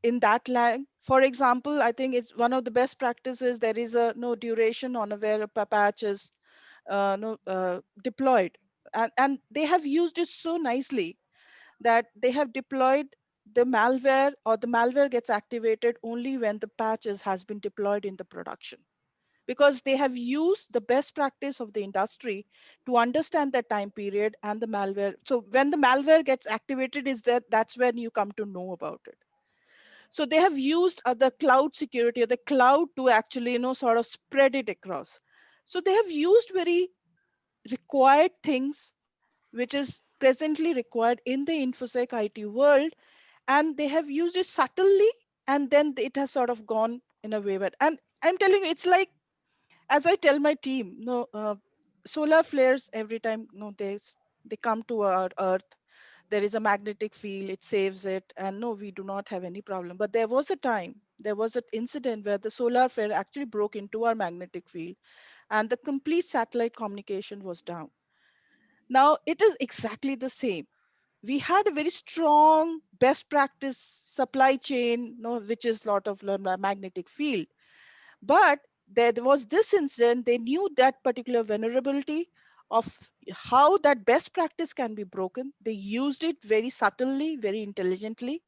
in that line. For example, I think it's one of the best practices. There is a no duration on a where a patch is no deployed, and they have used it so nicely that they have deployed the malware, or the malware gets activated only when the patches has been deployed in the production, because they have used the best practice of the industry to understand that time period and the malware. So when the malware gets activated, is that's when you come to know about it. So they have used the cloud security or the cloud to actually sort of spread it across. So they have used very required things which is presently required in the infosec IT world, and they have used it subtly, and then it has sort of gone in a way. But and I'm telling you, it's like, as I tell my team, no, solar flares every time, no, they come to our Earth. There is a magnetic field, it saves it, and no, we do not have any problem. But there was a time, there was an incident where the solar flare actually broke into our magnetic field, and the complete satellite communication was down. Now it is exactly the same. We had a very strong best practice supply chain, no, which is lot of magnetic field, but there was this incident. They knew that particular vulnerability of how that best practice can be broken. They used it very subtly, very intelligently,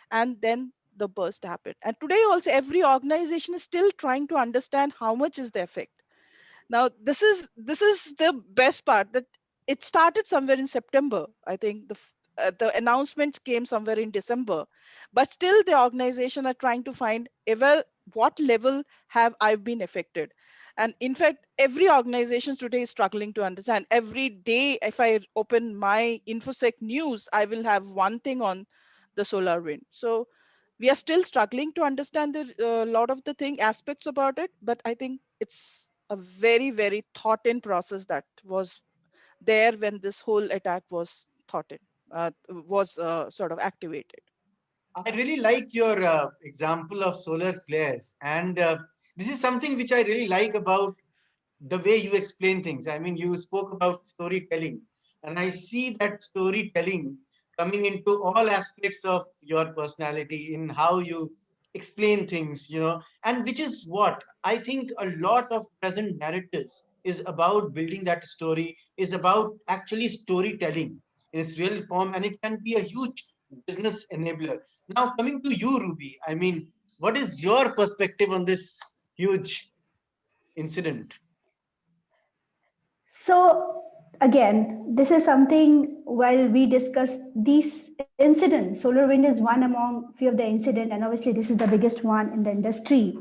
and then the burst happened. And today also every organization is still trying to understand how much is the effect. Now this is the best part, that it started somewhere in September. I think the announcements came somewhere in December, but still the organization are trying to find ever what level have I been affected. And in fact, every organization today is struggling to understand. Every day, if I open my infosec news, I will have one thing on the solar wind. So we are still struggling to understand the lot of the thing aspects about it, but I think it's a very very thought in process that was there when this whole attack was thought in was sort of activated. I really like your example of solar flares, and this is something which I really like about the way you explain things. I mean, you spoke about storytelling, and I see that storytelling coming into all aspects of your personality in how you explain things, and which is what I think a lot of present narratives is about. Building that story is about actually storytelling in its real form, and it can be a huge business enabler. Now, coming to you, Ruby, I mean, what is your perspective on this huge incident? So again, this is something while we discuss these incidents, SolarWind is one among few of the incident, and obviously this is the biggest one in the industry.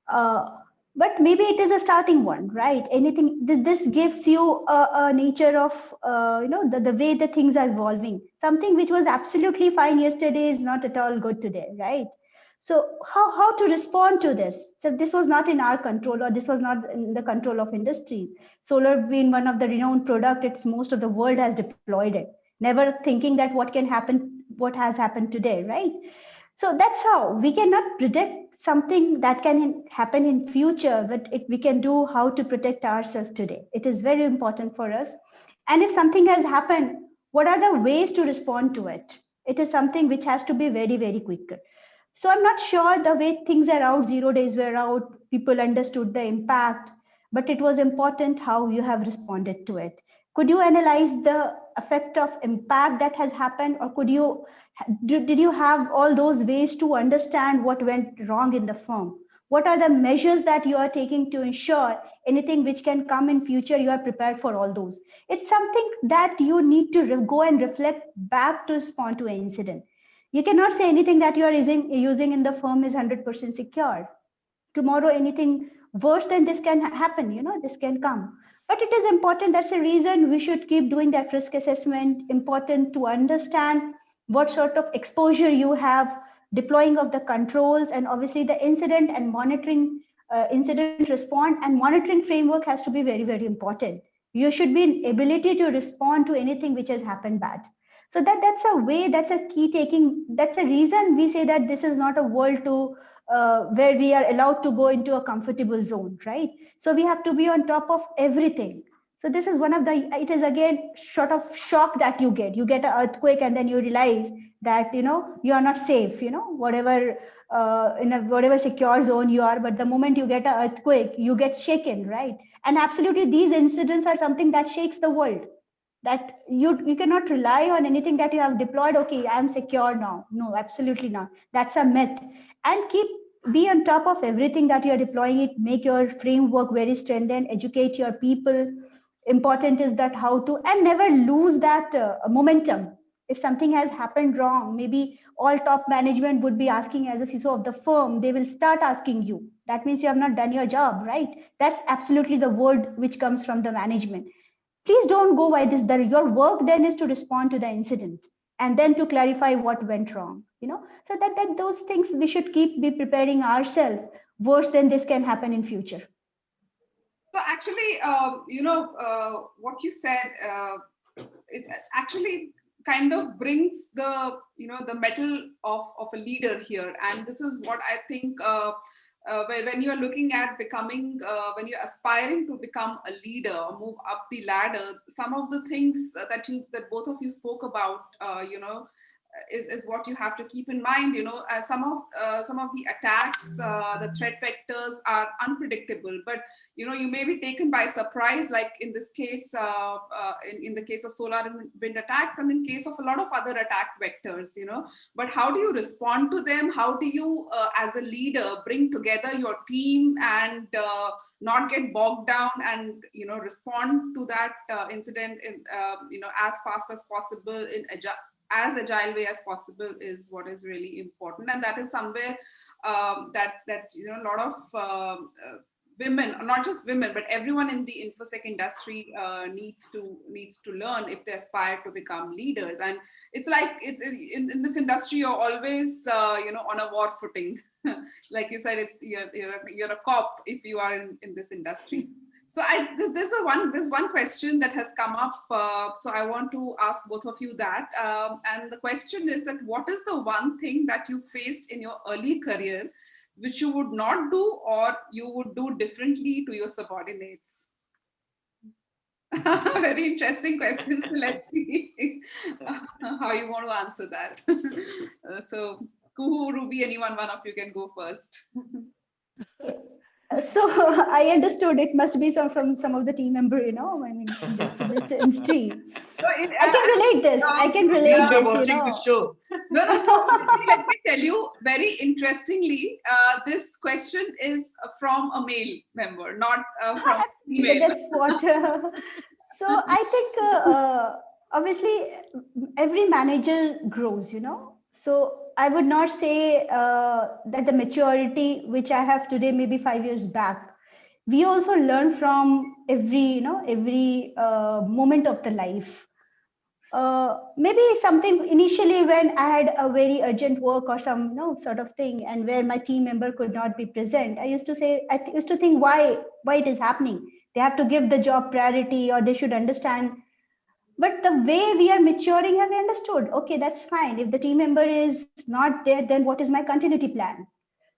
Uh, but maybe it is a starting one, right? Anything this gives you a nature of the way the things are evolving. Something which was absolutely fine yesterday is not at all good today, right? So how to respond to this? So this was not in our control, or this was not in the control of industries. Solar being one of the renowned product, it's most of the world has deployed it, never thinking that what can happen, what has happened today, right? So that's how we cannot predict something that can happen in future, but we can do how to protect ourselves today. It is very important for us. And if something has happened, what are the ways to respond to it? It is something which has to be very very quick. So I'm not sure the way things are out, 0 days were out, people understood the impact, but it was important how you have responded to it. Could you analyze the effect of impact that has happened, or could you did you have all those ways to understand what went wrong in the firm? What are the measures that you are taking to ensure anything which can come in future, you are prepared for all those? It's something that you need to go and reflect back to respond to an incident. You cannot say anything that you are using in the firm is 100% secure. Tomorrow anything worse than this can happen, this can come. But it is important, that's a reason we should keep doing that risk assessment. Important to understand what sort of exposure you have, deploying of the controls, and obviously the incident and monitoring, incident response and monitoring framework has to be very, very important. You should be in ability to respond to anything which has happened bad. So that's a way, that's a key taking, that's a reason we say that this is not a world to where we are allowed to go into a comfortable zone, right? So we have to be on top of everything. So this is one of the, it is again sort of shock that you get an earthquake and then you realize that, you are not safe, whatever, in a whatever secure zone you are, but the moment you get an earthquake, you get shaken, right? And absolutely these incidents are something that shakes the world, that you cannot rely on anything that you have deployed. Okay, I am secure now. No, absolutely not. That's a myth. And be on top of everything that you're deploying it, make your framework very strengthened, educate your people. Important is that how to, and never lose that momentum. If something has happened wrong, maybe all top management would be asking, as a CISO of the firm, they will start asking you. That means you have not done your job, right? That's absolutely the word which comes from the management. Please don't go by this. Your work then is to respond to the incident and then to clarify what went wrong. So that those things we should be preparing ourselves. Worse than this can happen in future. So actually, what you said, it actually kind of brings the, the mettle of a leader here. And this is what I think, when you are looking at becoming, when you're aspiring to become a leader or move up the ladder, some of the things that both of you spoke about, is what you have to keep in mind. Some of the attacks, the threat vectors are unpredictable, but you may be taken by surprise, like in this case, in the case of solar and wind attacks, and in case of a lot of other attack vectors. But how do you respond to them? How do you, as a leader, bring together your team and not get bogged down and respond to that incident in as fast as possible, in as agile way as possible, is what is really important. And that is somewhere that a lot of women, not just women, but everyone in the infosec industry needs to learn if they aspire to become leaders. And it's like it's in this industry, you're always on a war footing. Like you said, you're a cop if you are in this industry. So there's one question that has come up. So I want to ask both of you that. And the question is that what is the one thing that you faced in your early career which you would not do or you would do differently to your subordinates? Very interesting question. So let's see how you want to answer that. So Kuhu, Ruby, anyone, one of you can go first. So I understood it must be from some of the team member, I mean, in this industry. So I can relate this. I can relate They're this, watching this show. No, so let me tell you, very interestingly, this question is from a male member, not from female. That's what. So I think obviously every manager grows, So I would not say that the maturity which I have today, maybe 5 years back, we also learn from every moment of the life. Maybe something initially when I had a very urgent work or some sort of thing, and where my team member could not be present, I used to say, used to think why it is happening. They have to give the job priority, or they should understand. But the way we are maturing, have we understood? Okay, that's fine. If the team member is not there, then what is my continuity plan?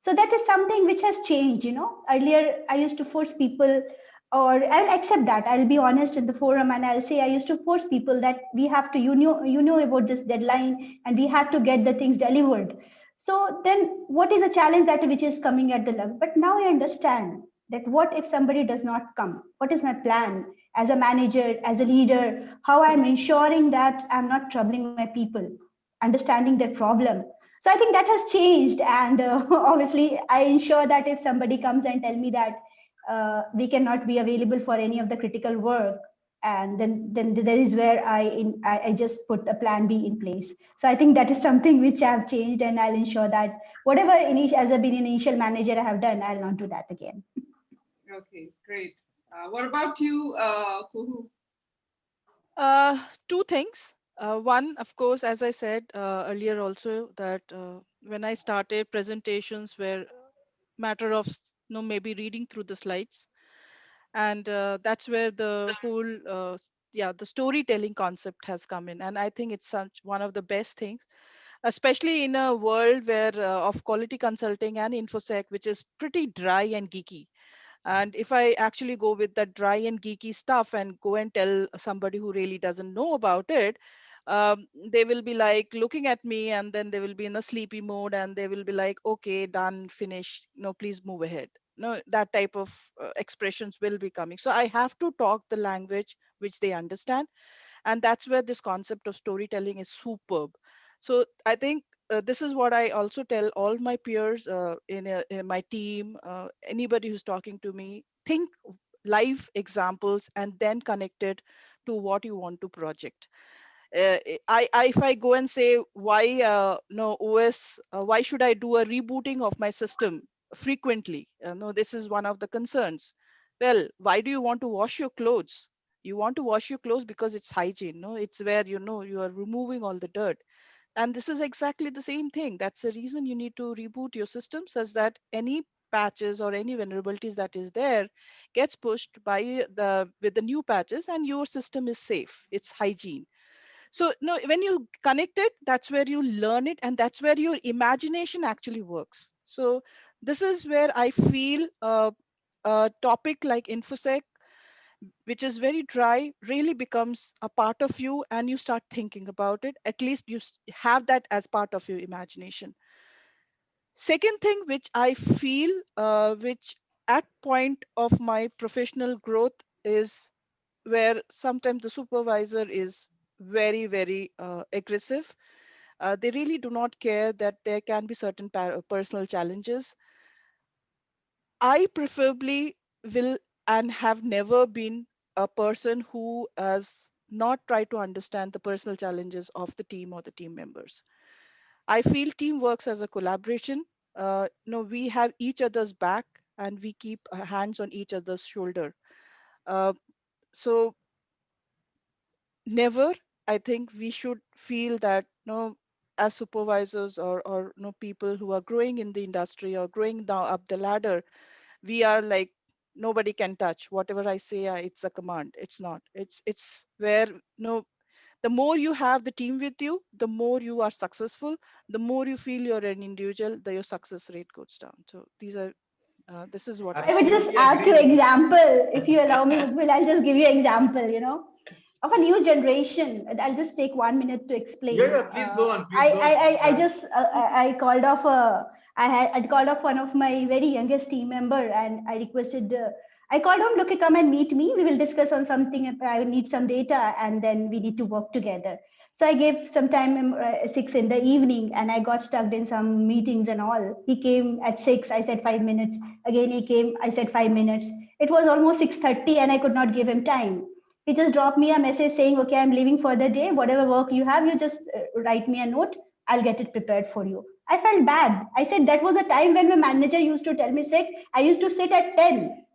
So that is something which has changed. Earlier I used to force people, or I'll accept that. I'll be honest in the forum and I'll say I used to force people that we have to, you know about this deadline and we have to get the things delivered. So then what is a challenge that which is coming at the level? But now I understand that what if somebody does not come? What is my plan as a manager, as a leader, how I'm ensuring that I'm not troubling my people, understanding their problem. So I think that has changed, and obviously I ensure that if somebody comes and tell me that we cannot be available for any of the critical work, and then there is where I just put a plan B in place. So I think that is something which I've changed, and I'll ensure that whatever as I've been an initial manager I have done, I'll not do that again. Okay, great. What about you, Kuhu? Two things. One, of course, as I said earlier also, that when I started, presentations were matter of maybe reading through the slides, and that's where the whole the storytelling concept has come in, and I think it's such one of the best things, especially in a world where of quality consulting and infosec, which is pretty dry and geeky. And if I actually go with that dry and geeky stuff and go and tell somebody who really doesn't know about it, they will be like looking at me, and then they will be in a sleepy mode, and they will be like, okay, done, finish, no, please move ahead. No, that type of expressions will be coming. So I have to talk the language which they understand, and that's where this concept of storytelling is superb. So I think this is what I also tell all my peers in my team, anybody who's talking to me: think live examples and then connect it to what you want to project. If I go and say, why no OS, why should I do a rebooting of my system frequently? No, this is one of the concerns. Well, why do you want to wash your clothes? You want to wash your clothes because it's hygiene. No, it's where you are removing all the dirt. And this is exactly the same thing. That's the reason you need to reboot your system, such that any patches or any vulnerabilities that is there gets pushed by the with the new patches, and your system is safe. It's hygiene. So no, when you connect it, that's where you learn it, and that's where your imagination actually works. So this is where I feel a topic like infosec, which is very dry, really becomes a part of you, and you start thinking about it. At least you have that as part of your imagination. Second thing which I feel, which at point of my professional growth, is where sometimes the supervisor is very aggressive. They really do not care that there can be certain personal challenges. I preferably will and have never been a person who has not tried to understand the personal challenges of the team or the team members. I feel team works as a collaboration. No, we have each other's back, and we keep hands on each other's shoulder. Uh, so never, I think we should feel that as supervisors, or people who are growing in the industry or growing down up the ladder, we are like, nobody can touch whatever I say. It's a command. It's not. It's where the more you have the team with you, the more you are successful. The more you feel you're an individual, your success rate goes down. So this is what I I would feel. just Absolutely add to agree. example, if you allow me, Will, I'll just give you example, of a new generation. I'll just take 1 minute to Yeah, explain. yeah, please go on. Please go on. I just I called off I'd called off one of my very youngest team member, and I requested. I called him, look, come and meet me. We will discuss on something. If I need some data, and then we need to work together. So I gave some time, 6 in the evening, and I got stuck in some meetings and all. He came at 6. I said 5 minutes. Again, he came. I said 5 minutes. It was almost 6:30, and I could not give him time. He just dropped me a message saying, okay, I'm leaving for the day. Whatever work you have, you just write me a note. I'll get it prepared for you. I felt bad. I said that was a time when my manager used to tell me, sit. I used to sit at 10.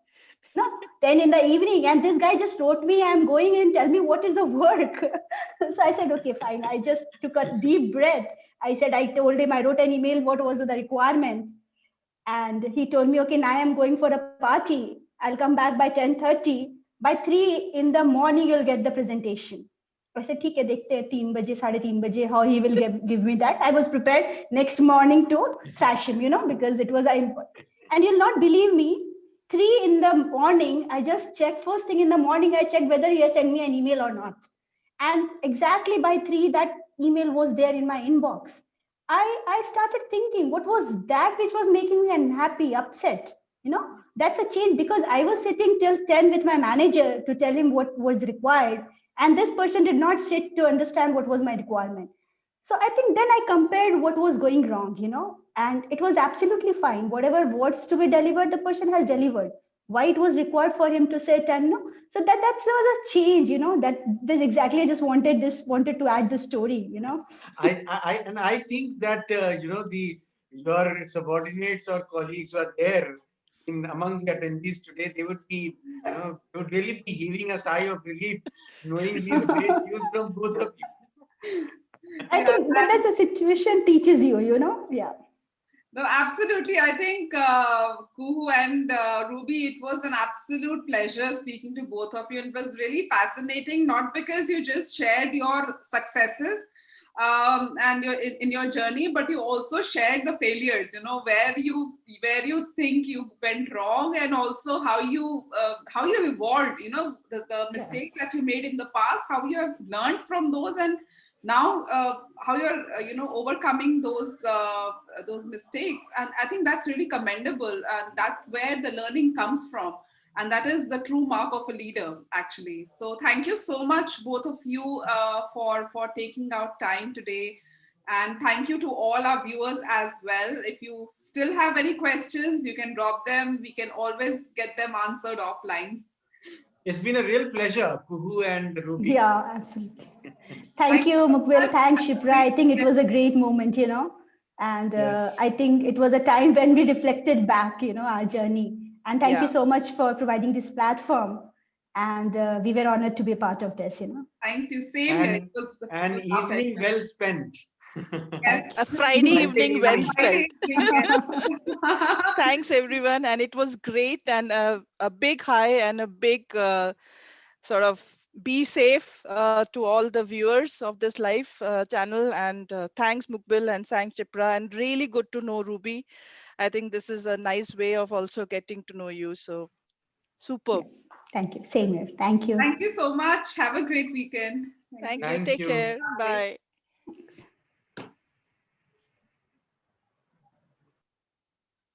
No, 10 in the evening. And this guy just wrote me, I'm going in, tell me what is the work. So I said, okay, fine. I just took a deep breath. I said, I told him, I wrote an email, what was the requirement? And he told me, okay, now I'm going for a party. I'll come back by 10:30. By 3 in the morning, you'll get the presentation. I said, ठीक है, देखते हैं 3 बजे, 3:30 बजे, how he will give me that. I was prepared next morning to thrash him, because it was and you'll not believe me, 3 in the morning, I just checked, first thing in the morning, I checked whether he has sent me an email or not. And exactly by 3, that email was there in my inbox. I started thinking, what was that which was making me unhappy, upset? That's a change, because I was sitting till 10 with my manager to tell him what was required. And this person did not sit to understand what was my requirement. So I think then I compared what was going wrong, and it was absolutely fine. Whatever words to be delivered, the person has delivered. Why it was required for him to sit and so that's a change, that's exactly. I just wanted to add this story. And I think that your subordinates or colleagues who are there in among the attendees today, they would be, they would really be heaving a sigh of relief knowing these great news from both of you. I Yeah, think that the situation teaches you. Yeah. no, absolutely. I think Kuhu and Ruby, it was an absolute pleasure speaking to both of you. It was really fascinating, not because you just shared your successes and in your journey, but you also shared the failures. Where you think you went wrong, and also how you evolved. The mistakes that you made in the past, how you have learned from those, and now how you're overcoming those mistakes. And I think that's really commendable, and that's where the learning comes from, and that is the true mark of a leader, actually. So thank you so much, both of you, for taking out time today. And thank you to all our viewers as well. If you still have any questions, you can drop them. We can always get them answered offline. It's been a real pleasure, Kuhu and Ruby. Yeah, absolutely. Thank you, Mukbil. Thanks, Shipra. I think it was a great moment. And Yes. I think it was a time when we reflected back, our journey. And thank you Yeah. so much for providing this platform. And we were honored to be a part of this. Thank you. Same here. It An was our evening pleasure. well spent. Yes. A Friday Friday evening well evening. spent. Friday evening, yes. Thanks everyone, and it was great, and a big hi and a big sort of be safe to all the viewers of this live channel. And thanks Mukbil and thanks Chipra, and really good to know Ruby. I think this is a nice way of also getting to know you. So superb. Thank you. Same here. Thank you. Thank you so much. Have a great weekend. Thank Thank you. you. Thank Take you. care. Bye. Bye.